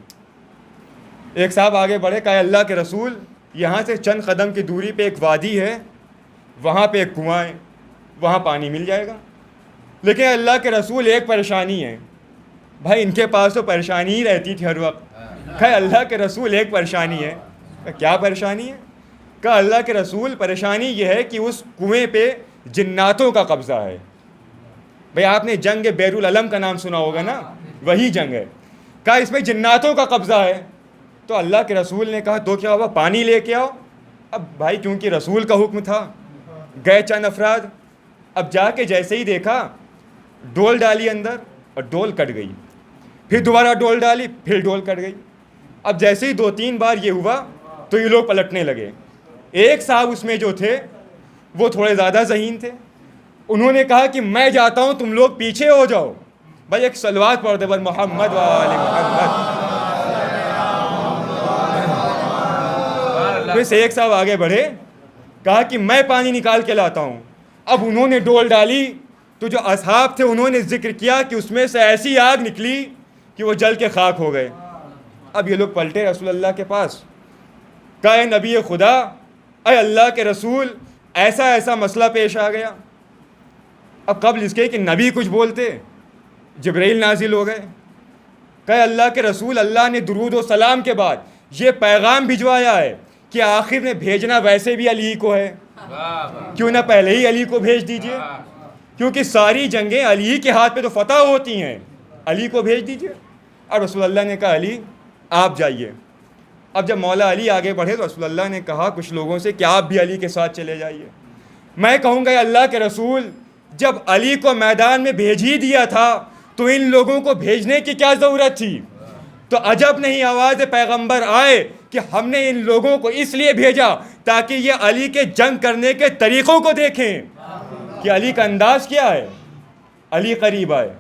एक साहब आगे बढ़े, कहा अल्लाह के रसूल यहाँ से चंद कदम की दूरी पे एक वादी है, वहाँ पे एक कुआं है, वहाँ पानी मिल जाएगा। लेकिन अल्लाह के रसूल एक परेशानी है। भाई इनके पास तो परेशानी ही रहती थी हर वक्त। कहा अल्लाह के रसूल एक परेशानी है। क्या परेशानी है? कहा अल्लाह के रसूल परेशानी यह है कि उस कुएं पे जिन्नातों का कब्ज़ा है। भाई आपने जंग बैरुल अलम का नाम सुना होगा ना, वही जंग है। कहा इसमें जिन्नातों का कब्ज़ा है। तो अल्लाह के रसूल ने कहा तो क्या हुआ, पानी लेके आओ। अब भाई क्योंकि रसूल का हुक्म था, गए चंद अफराद। अब जाके जैसे ही देखा, डोल डाली अंदर और डोल कट गई, फिर दोबारा डोल डाली, फिर डोल कट गई। अब जैसे ही 2-3 बार ये हुआ तो ये लोग पलटने लगे। एक साहब उसमें जो थे वो थोड़े ज़्यादा ज़हीन थे, उन्होंने कहा कि मैं जाता हूँ, तुम लोग पीछे हो जाओ। भाई एक सलवात पढ़ दे बर मोहम्मद वाले मोहम्मद। फिर से एक साहब आगे बढ़े, कहा कि मैं पानी निकाल के लाता हूँ। अब उन्होंने डोल डाली तो जो असहाब थे उन्होंने जिक्र किया कि उसमें से ऐसी आग निकली कि वो जल के खाक हो गए। अब ये लोग पलटे रसूल अल्लाह के पास, कहा नबी खुदा, अय अल्लाह के रसूल, ऐसा ऐसा मसला पेश आ गया। अब कब्ल इसके कि नबी कुछ बोलते, जिब्राइल नाजिल हो गए। कहे अल्लाह के रसूल, अल्लाह ने दुरूद व सलाम के बाद ये पैगाम भिजवाया है कि आखिर में भेजना वैसे भी अली को है, क्यों ना पहले ही अली को भेज दीजिए, क्योंकि सारी जंगें अली के हाथ पे तो फतह होती हैं, अली को भेज दीजिए। और रसूल अल्लाह ने कहा अली आप जाइए। अब जब मौला अली आगे बढ़े तो रसूल अल्लाह ने कहा कुछ लोगों से कि आप भी अली के साथ चले जाइए। मैं कहूँगा अल्लाह के रसूल, जब अली को मैदान में भेज ही दिया था तो इन लोगों को भेजने की क्या ज़रूरत थी। तो अजब नहीं आवाज़ पैगंबर आए कि हमने इन लोगों को इसलिए भेजा ताकि ये अली के जंग करने के तरीक़ों को देखें। कि अली का अंदाज़ क्या है, अली करीब आए।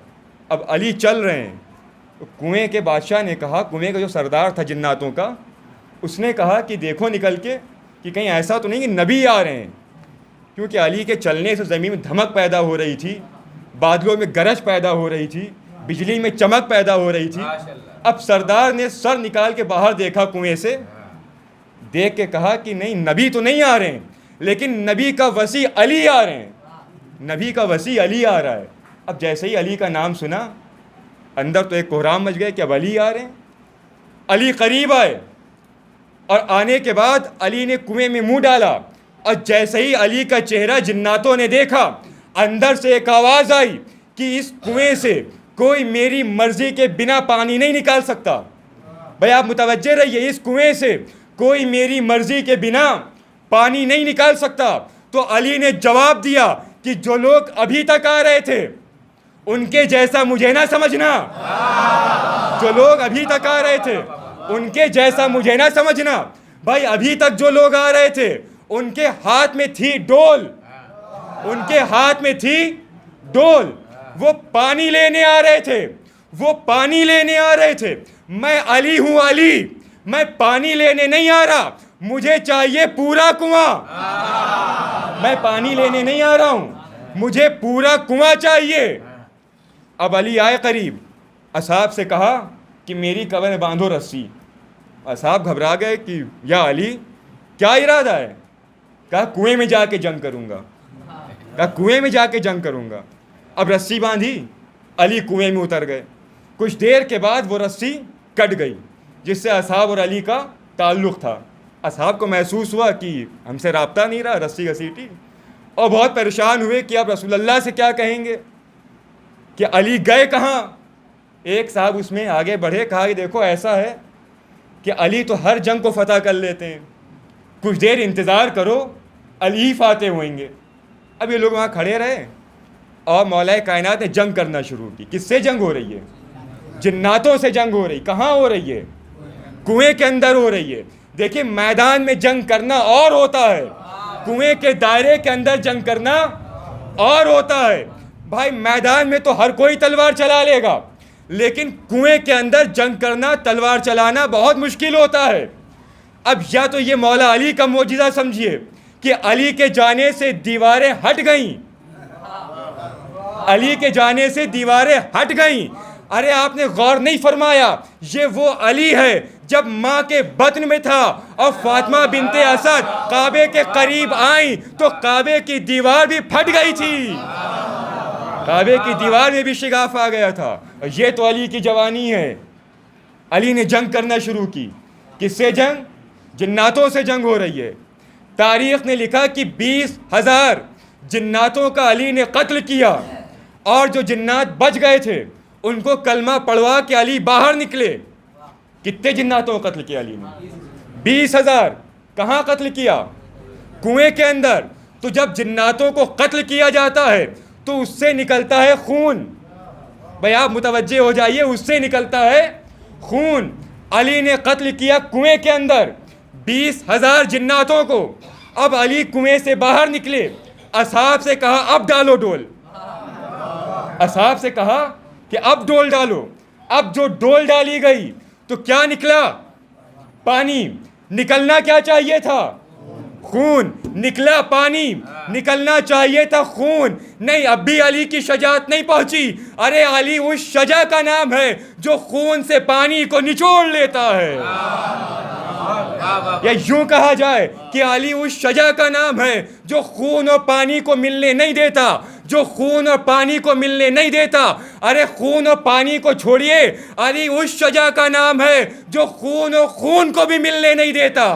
अब अली चल रहे हैं, कुएं के बादशाह ने कहा, कुएं का जो सरदार था जिन्नातों का, उसने कहा कि देखो निकल के कि कहीं ऐसा तो नहीं कि नबी आ रहे हैं, क्योंकि अली के चलने से ज़मीन में धमक पैदा हो रही थी, बादलों में गरज पैदा हो रही थी, बिजली में चमक पैदा हो रही थी। अब सरदार ने सर निकाल के बाहर देखा कुएं से, देख के कहा कि नहीं, नबी तो नहीं आ रहे हैं, लेकिन नबी का वसी अली आ रहे हैं, नबी का वसी अली आ रहा है। अब जैसे ही अली का नाम सुना, अंदर तो एक कोहराम मच गया कि अब अली आ रहे हैं। अली करीब आए और आने के बाद अली ने कुएं में मुंह डाला, और जैसे ही अली का चेहरा जिन्नातों ने देखा, अंदर से एक आवाज़ आई कि इस कुएं से कोई मेरी मर्जी के बिना पानी नहीं निकाल सकता। भाई आप मुतवज्जे रहिए, इस कुएं से कोई मेरी मर्जी के बिना पानी नहीं निकाल सकता। तो अली ने जवाब दिया कि जो लोग अभी तक आ रहे थे उनके जैसा मुझे ना समझना, जो लोग अभी तक आ रहे थे उनके जैसा मुझे ना समझना। भाई अभी तक जो लोग आ रहे थे उनके हाथ में थी डोल, उनके हाथ में थी डोल, वो पानी लेने आ रहे थे, वो पानी लेने आ रहे थे। मैं अली हूं अली, मैं पानी लेने नहीं आ रहा, मुझे चाहिए पूरा कुआं। मैं पानी लेने नहीं आ रहा हूं, मुझे पूरा कुआं चाहिए। अब अली आए करीब, असहाब से कहा कि मेरी कब्र में बांधो रस्सी। असहाब घबरा गए कि या अली क्या इरादा है? कहा कुएं में जाके जंग करूंगा, कहा कुएं में जाके जंग करूंगा। अब रस्सी बांधी, अली कुएं में उतर गए। कुछ देर के बाद वो रस्सी कट गई, जिससे असहाब और अली का ताल्लुक़ था। असहाब को महसूस हुआ कि हमसे राब्ता नहीं रहा, रस्सी घसीटी, और बहुत परेशान हुए कि अब रसूलुल्लाह से क्या कहेंगे कि अली गए कहाँ। एक साहब उसमें आगे बढ़े, कहा कि देखो ऐसा है कि अली तो हर जंग को फतह कर लेते हैं, कुछ देर इंतज़ार करो, अली ही फातेह होंगे। अब ये लोग वहाँ खड़े रहे और मौलाए कायनात ने जंग करना शुरू की। किससे जंग हो रही है? जिन्नातों से जंग हो रही। कहाँ हो रही है? कुएं के अंदर हो रही है। देखिए, मैदान में जंग करना और होता है, कुएं के दायरे के अंदर जंग करना और होता है। भाई मैदान में तो हर कोई तलवार चला लेगा, लेकिन कुएं के अंदर जंग करना, तलवार चलाना बहुत मुश्किल होता है। अब या तो ये मौला अली का मोजिज़ा समझिए कि अली के जाने से दीवारें हट गईं, अली के जाने से दीवारें हट गईं। अरे आपने गौर नहीं फरमाया, ये वो अली है जब माँ के बत्न में था और फातिमा बिनते असद काबे के करीब आई तो काबे की दीवार भी फट गई थी, काबे की दीवार में भी शिगाफ आ गया था। और ये तो अली की जवानी है। अली ने जंग करना शुरू की। किससे जंग? जिन्नातों से जंग हो रही है। तारीख़ ने लिखा कि 20,000 जिन्नातों का अली ने कत्ल किया, और जो जिन्नात बच गए थे उनको कलमा पढ़वा के अली बाहर निकले। कितने जिन्नातों को कत्ल किया अली ने? 20,000। कहाँ कत्ल किया? कुएं के अंदर। तो जब जिन्नातों को कत्ल किया जाता है तो उससे निकलता है खून। भाई आप मुतवज्जे हो जाइए, उससे निकलता है खून। अली ने कत्ल किया कुएं के अंदर 20,000 जिन्नातों को। अब अली कुएं से बाहर निकले, असहाब से कहा अब डालो डोल, असहाब से कहा कि अब डोल डालो। अब जो डोल डाली गई तो क्या निकला? पानी। निकलना क्या चाहिए था? खून। निकला पानी, निकलना चाहिए था खून। नहीं, अब भी अली की शजात नहीं पहुंची। अरे अली उस शजा का नाम है जो खून से पानी को निचोड़ लेता है। या यूं कहा जाए कि अली उस शजा का नाम है जो खून और पानी को मिलने नहीं देता, जो खून और पानी को मिलने नहीं देता। अरे खून और पानी को छोड़िए, अली उस शजा का नाम है जो खून और खून को भी मिलने नहीं देता।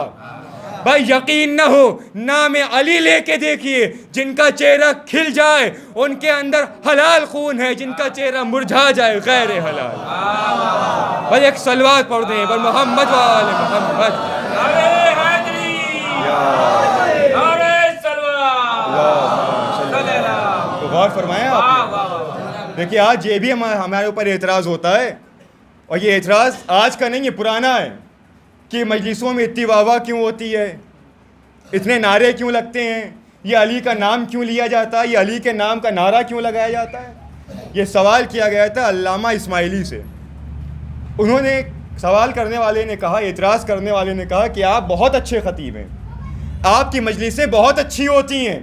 भाई यकीन न हो, नाम अली लेके देखिए, जिनका चेहरा खिल जाए उनके अंदर हलाल खून है, जिनका चेहरा मुरझा जाए गैर हलाल। भाई एक सलवात पढ़ दें पर मोहम्मद वाले मोहम्मद। अरे हैदरी, अरे सलवात। तो गौर फरमाया आपने। देखिए आज ये भी हमारे ऊपर एतराज़ होता है, और ये एतराज़ आज का नहीं है, पुराना है, कि मजलिसों में इतनी वाह वाह क्यों होती है, इतने नारे क्यों लगते हैं। ये अली का नाम क्यों लिया जाता है, ये अली के नाम का नारा क्यों लगाया जाता है? ये सवाल किया गया था अल्लामा इस्माइली से। उन्होंने, सवाल करने वाले ने कहा, एतराज़ करने वाले ने कहा कि आप बहुत अच्छे ख़तीब हैं, आपकी मजलिसें बहुत अच्छी होती हैं,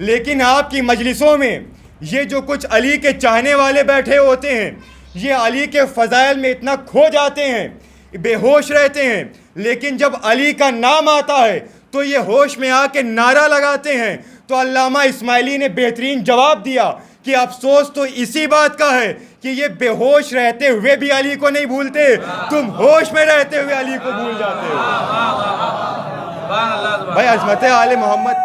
लेकिन आपकी मजलिसों में ये जो कुछ अली के चाहने वाले बैठे होते हैं, ये अली के फ़ज़ाइल में इतना खो जाते हैं, बेहोश रहते हैं, लेकिन जब अली का नाम आता है तो ये होश में आके नारा लगाते हैं। तो अल्लामा इस्माइली ने बेहतरीन जवाब दिया कि अफसोस तो इसी बात का है कि ये बेहोश रहते हुए भी अली को नहीं भूलते, तुम होश में रहते हुए अली को भूल जाते हो। भाई अज़मत आले मोहम्मद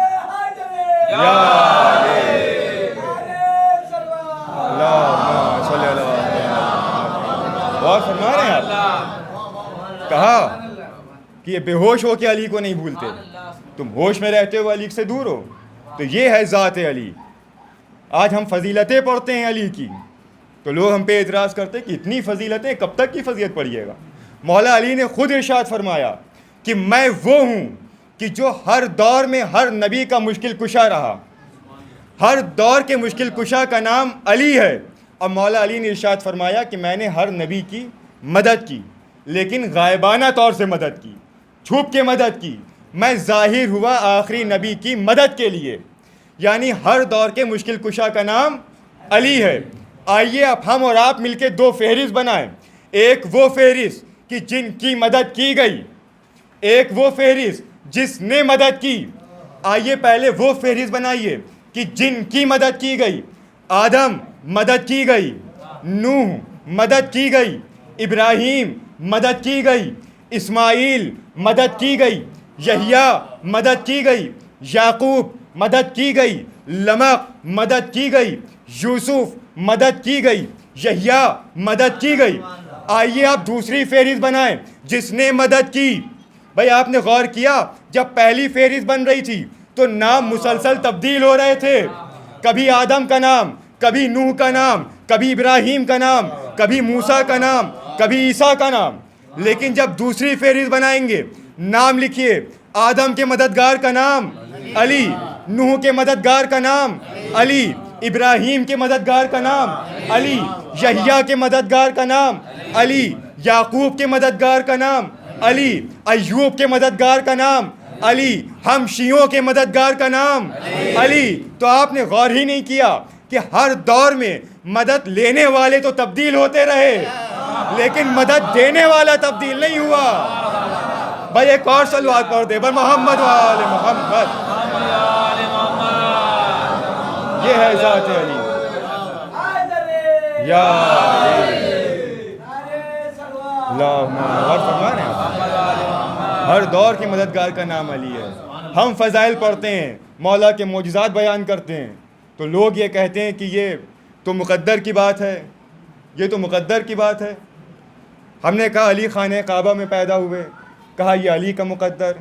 और फरमा रहे हैं आप, कहा कि ये बेहोश हो के अली को नहीं भूलते, तुम होश में रहते हो अली से दूर हो। तो ये है ज़ात अली। आज हम फजीलतें पढ़ते हैं अली की, तो लोग हम पे एतराज़ करते हैं कि इतनी फजीलतें, कब तक की फजीलत पढ़िएगा। मौला अली ने खुद इरशाद फरमाया कि मैं वो हूँ कि जो हर दौर में हर नबी का मुश्किल कुशा रहा, हर दौर के मुश्किल कुशा का नाम अली है। और मौला अली ने इरशाद फरमाया कि मैंने हर नबी की मदद की, लेकिन गायबाना तौर से मदद की, छुप के मदद की। मैं ज़ाहिर हुआ आखिरी नबी की मदद के लिए, यानी हर दौर के मुश्किल कुशा का नाम अली है। आइए अब हम और आप मिलके दो फहरिस्त बनाएं, एक वो फहरिस्त कि जिनकी मदद की गई, एक वो फहरिस्त जिसने मदद की। आइए पहले वो फहरिस्त बनाइए कि जिनकी मदद की गई। आदम मदद की गई, नूह मदद की गई, इब्राहीम मदद की गई, इस्माइल मदद की गई, यहिया मदद की गई, याकूब मदद की गई, लमक मदद की गई, यूसुफ मदद की गई, यहिया मदद की गई। आइए आप दूसरी फहरिस्त बनाएं जिसने मदद की। भाई आपने गौर किया, जब पहली फहरिस्त बन रही थी तो नाम मुसलसल तब्दील हो रहे थे, कभी आदम का नाम, कभी नूह का नाम, कभी इब्राहीम का नाम, कभी मूसा का नाम, कभी ईसा का नाम। लेकिन जब दूसरी फहरिस्त बनाएंगे, नाम लिखिए, आदम के मददगार का नाम अली, नूह के मददगार का नाम अली, इब्राहीम के मददगार का नाम अली, यहिया के मददगार का नाम अली, याकूब के मददगार का नाम अली, अय्यूब के मददगार का नाम अली, हम शियों के मददगार का नाम अली। तो आपने गौर ही नहीं किया कि हर दौर में मदद लेने वाले तो तब्दील होते रहे, लेकिन मदद देने वाला तब्दील नहीं हुआ। भाई एक और सलवात पढ़ दे, बर मोहम्मद वाले मोहम्मद। ये है ज़ात अली। या हर दौर के मददगार का नाम अली है। हम फ़ज़ाइल पढ़ते हैं, मौला के मोजज़ात बयान करते हैं, तो लोग ये कहते हैं कि ये तो मुक़द्दर की बात है, ये तो मुक़द्दर की बात है। हमने कहा अली खाने काबा में पैदा हुए, कहा ये अली का मुक़द्दर।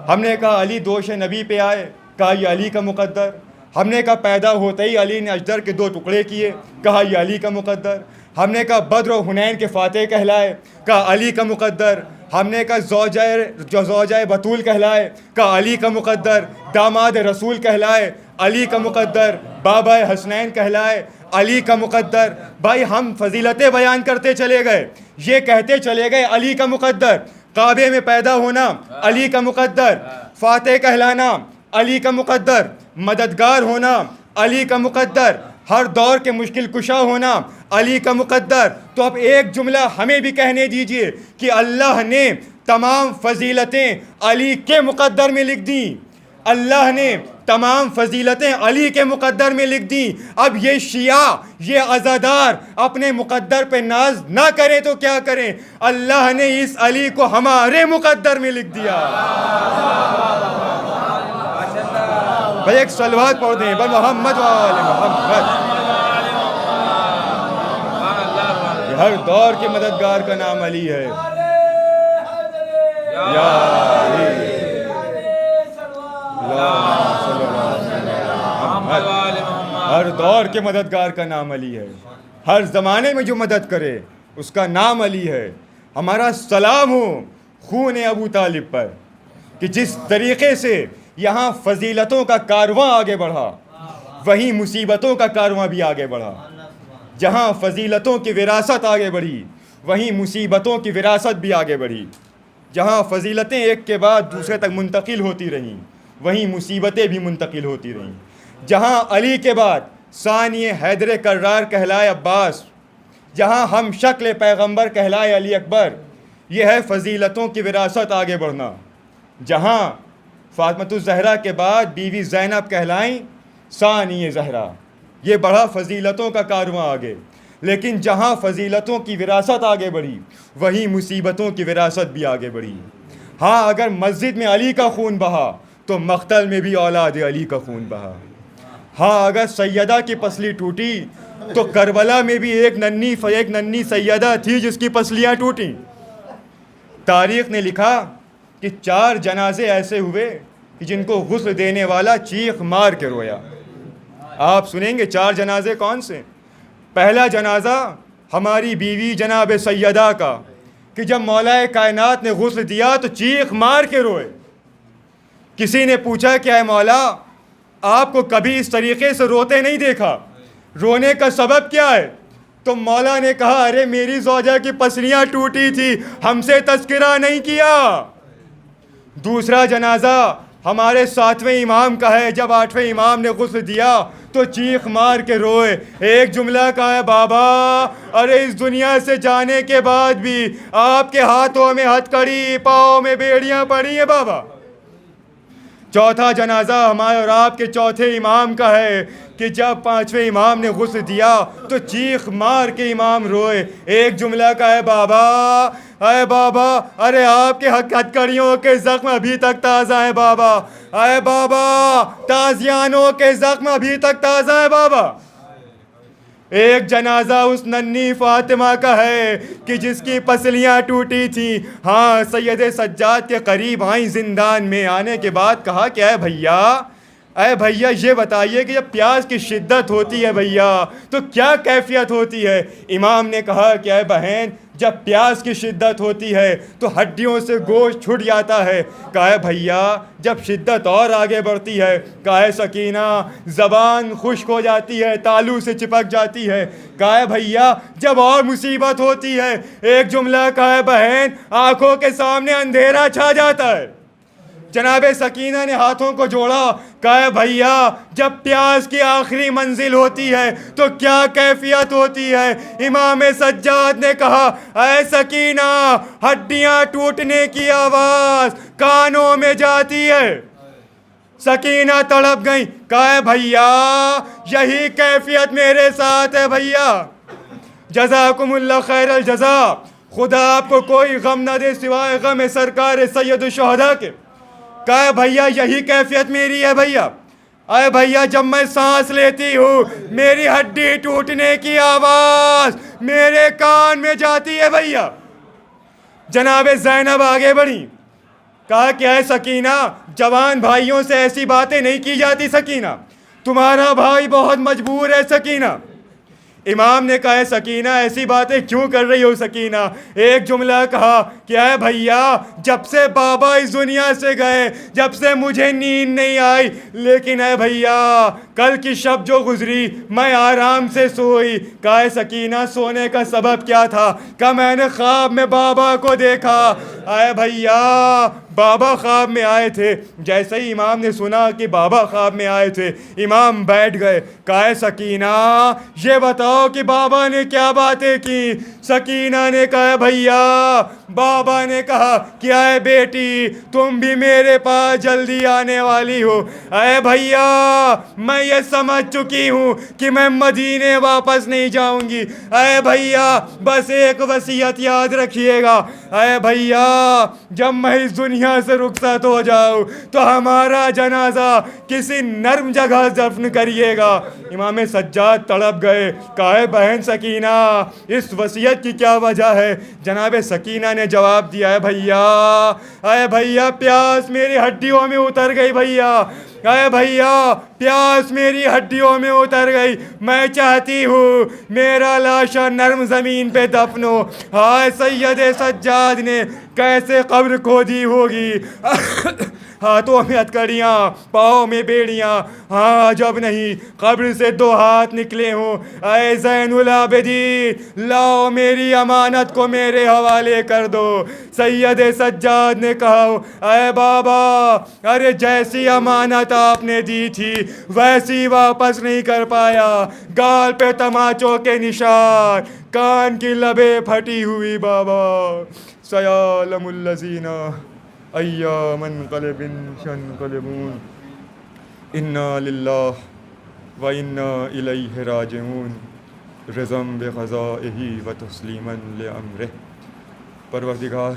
हमने कहा अली दोष नबी पे आए, कहा ये अली का मुक़द्दर। हमने कहा पैदा होते ही अली ने अजदर के 2 टुकड़े किए, कहा ये अली का मुक़द्दर। हमने कहा बद्र और हुनैन के फ़ातह कहलाए, कहा अली का मुक़द्दर। हमने कहा ज़ौजाए बतूल कहलाए, कहा अली का मुक़द्दर। दामाद रसूल कहलाए, अली का मुक़द्दर। बाबा हसनैन कहलाए, अली का मुक़द्दर। भाई हम फजीलतें बयान करते चले गए, ये कहते चले गए अली का मुक़द्दर। काबे में पैदा होना अली का मुक़द्दर, फ़ातह कहलाना अली का मुक़द्दर, मददगार होना अली का मुक़द्दर, हर दौर के मुश्किल कुशा होना अली का मुक़द्दर। तो अब एक जुमला हमें भी कहने दीजिए कि अल्लाह ने तमाम फजीलतें अली के मुक़द्दर में लिख दी, अल्लाह ने तमाम फजीलतें अली के मुक़द्दर में लिख दी। अब ये शिया, ये अज़ादार अपने मुक़द्दर पे नाज ना करें तो क्या करें, अल्लाह ने इस अली को हमारे मुक़द्दर में लिख दिया। भाई एक सलवात पढ़ दें, बर मोहम्मद वाले मोहम्मद। हर दौर के मददगार का नाम अली है। या हर दौर के मददगार का नाम अली है। हर ज़माने में जो मदद करे उसका नाम अली है। हमारा सलाम हो खून अबू तालिब पर कि जिस तरीक़े से यहाँ फजीलतों का कारवां आगे बढ़ा, वहीं मुसीबतों का कारवां भी आगे बढ़ा। जहाँ फजीलतों की विरासत आगे बढ़ी, वहीं मुसीबतों की विरासत भी आगे बढ़ी। जहाँ फजीलतें एक के बाद दूसरे तक मुंतकिल होती रहीं, वहीं मुसीबतें भी मुंतकिल होती रहीं। जहाँ अली के बाद सानी हैदर कर्रार कहलाए अब्बास, जहाँ हम शक्ल पैगंबर कहलाए अली अकबर, यह है फजीलतों की विरासत आगे बढ़ना। जहाँ फातिमातुज़ ज़हरा के बाद बीवी ज़ैनब कहलाएं सानी ज़हरा, ये बढ़ा फजीलतों का कारवां आगे। लेकिन जहाँ फजीलतों की विरासत आगे बढ़ी, वहीं मुसीबतों की विरासत भी आगे बढ़ी। हाँ, अगर मस्जिद में अली का खून बहा तो मख्तल में भी औलाद अली का खून बहा। हाँ, अगर सैयदा की पसली टूटी तो करबला में भी एक नन्ही सैयदा थी जिसकी पसलियाँ टूटी। तारीख़ ने लिखा कि 4 जनाजे ऐसे हुए कि जिनको गुस्ल देने वाला चीख मार के रोया। आप सुनेंगे 4 जनाजे कौन से। पहला जनाजा हमारी बीवी जनाब सैयदा का, कि जब मौलाए कायनात ने गुस्ल दिया तो चीख मार के रोए। किसी ने पूछा क्या है मौला, आपको कभी इस तरीके से रोते नहीं देखा, रोने का सबब क्या है? तो मौला ने कहा, अरे मेरी ज़ौजा की पसलियाँ टूटी थी, हमसे तज़किरा नहीं किया। दूसरा जनाजा हमारे 7वें इमाम का है, जब 8वें इमाम ने गुस्ल दिया तो चीख मार के रोए। एक जुमला का है, बाबा अरे इस दुनिया से जाने के बाद भी आपके हाथों में हथकड़ी, पाँव में बेड़ियां पड़ी हैं बाबा। चौथा जनाजा हमारे और आपके चौथे इमाम का है कि जब 5वें इमाम ने गुस्ल दिया तो चीख मार के इमाम रोए। एक जुमला का है, बाबा अरे बाबा अरे आपके हथकड़ियों के ज़ख्म अभी तक ताज़ा है बाबा, अरे बाबा ताजियानों के ज़ख्म अभी तक ताज़ा है बाबा। एक जनाजा उस नन्ही फातिमा का है कि जिसकी पसलियाँ टूटी थी। हाँ, सैयद सज्जाद के करीब आई जिंदान में, आने के बाद कहा क्या है भैया, अरे भैया ये बताइए कि जब प्यास की शिद्दत होती है भैया तो क्या कैफियत होती है? इमाम ने कहा क्या है बहन, जब प्यास की शिद्दत होती है तो हड्डियों से गोश्त छूट जाता है। कहा है भैया जब शिद्दत और आगे बढ़ती है, कहा है सकीना ज़बान खुश्क हो जाती है, तालू से चिपक जाती है। कहा है भैया जब और मुसीबत होती है, एक जुमला कहा है बहन, आंखों के सामने अंधेरा छा जाता है। जनाबे सकीना ने हाथों को जोड़ा, कहा है भैया जब प्यास की आखिरी मंजिल होती है तो क्या कैफियत होती है? इमाम सज्जाद ने कहा, ऐ सकीना हड्डियां टूटने की आवाज़ कानों में जाती है। सकीना तड़प गई, कहा है भैया यही कैफियत मेरे साथ है भैया। जज़ाकुमुल्लाह खैरल जज़ा, खुदा आपको कोई गम न दे सिवाय गम सरकार सैयद शुहदा के। कहा भैया यही कैफियत मेरी है भैया। अरे भैया जब मैं सांस लेती हूँ मेरी हड्डी टूटने की आवाज़ मेरे कान में जाती है भैया। जनाबे ज़ैनब आगे बढ़ी, कहा क्या है सकीना, जवान भाइयों से ऐसी बातें नहीं की जाती सकीना, तुम्हारा भाई बहुत मजबूर है सकीना। इमाम ने कहा सकीना ऐसी बातें क्यों कर रही हो सकीना? एक जुमला कहा क्या है भैया, जब से बाबा इस दुनिया से गए जब से मुझे नींद नहीं आई, लेकिन है भैया कल की शब जो गुजरी मैं आराम से सोई। कहा सकीना सोने का सबब क्या था? कहा मैंने ख्वाब में बाबा को देखा। आए भैया बाबा ख्वाब में आए थे। जैसे ही इमाम ने सुना कि बाबा ख्वाब में आए थे, इमाम बैठ गए। कहा सकीना ये बताओ कि बाबा ने क्या बातें की? सकीना ने कहा भैया बाबा ने कहा क्या है बेटी तुम भी मेरे पास जल्दी आने वाली हो। अरे भैया मैं ये समझ चुकी हूँ कि मैं मदीने वापस नहीं जाऊँगी। अरे भैया बस एक वसीयत याद रखिएगा, अरे भैया जब मैं इस दुनिया से रुखसत हो जाऊँ तो हमारा जनाजा किसी नर्म जगह दफन करिएगा। इमाम सज्जाद तड़प गए। कहा बहन सकीना इस वसीयत की क्या वजह है? जनाब सकीना ने जवाब दिया है भैया अरे भैया प्यास मेरी हड्डियों में उतर गई भैया, अरे भैया प्यास मेरी हड्डियों में उतर गई। मैं चाहती हूँ मेरा लाशा नर्म ज़मीन पे दफन हो। हाय सैयद सज्जाद ने कैसे कब्र खोदी होगी, हाथों में हथकड़ियाँ, पाँव में बेड़ियाँ, हाँ जब नहीं कब्र से 2 हाथ निकले हों। ऐ ज़ैनुल आबिदीन, लाओ मेरी अमानत को मेरे हवाले कर दो। सैयद सज्जाद ने कहा, ऐ बाबा, अरे जैसी अमानत आपने दी थी वैसी वापस नहीं कर पाया। गाल पे तमाचों के निशान, कान की लबे फटी हुई बाबा। सयालमुल्लज़ीना अय्यामन क़लबिन शनक़लबून, इन्ना लिल्लाह व इन्ना इलैहि राजिऊन, रज़म बिक़ज़ाइही व तस्लीमन लिअम्रिह। परवरदिगार,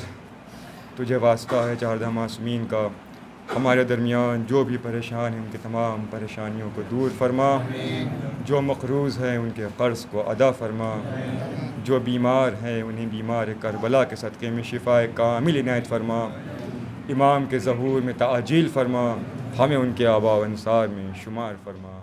तुझे वास्ता है चारधाम मासूमीन का, हमारे दरमियान जो भी परेशान हैं उनकी तमाम परेशानियों को दूर फरमा। जो मक़रूज़ हैं उनके क़र्ज़ को अदा फरमा। जो बीमार हैं उन्हें बीमार करबला के सदक़े में शिफ़ाए कामिल इनायत फरमा। इमाम के ज़हूर में ताजील फरमा, हमें उनके आबा व अंसार में शुमार फरमा।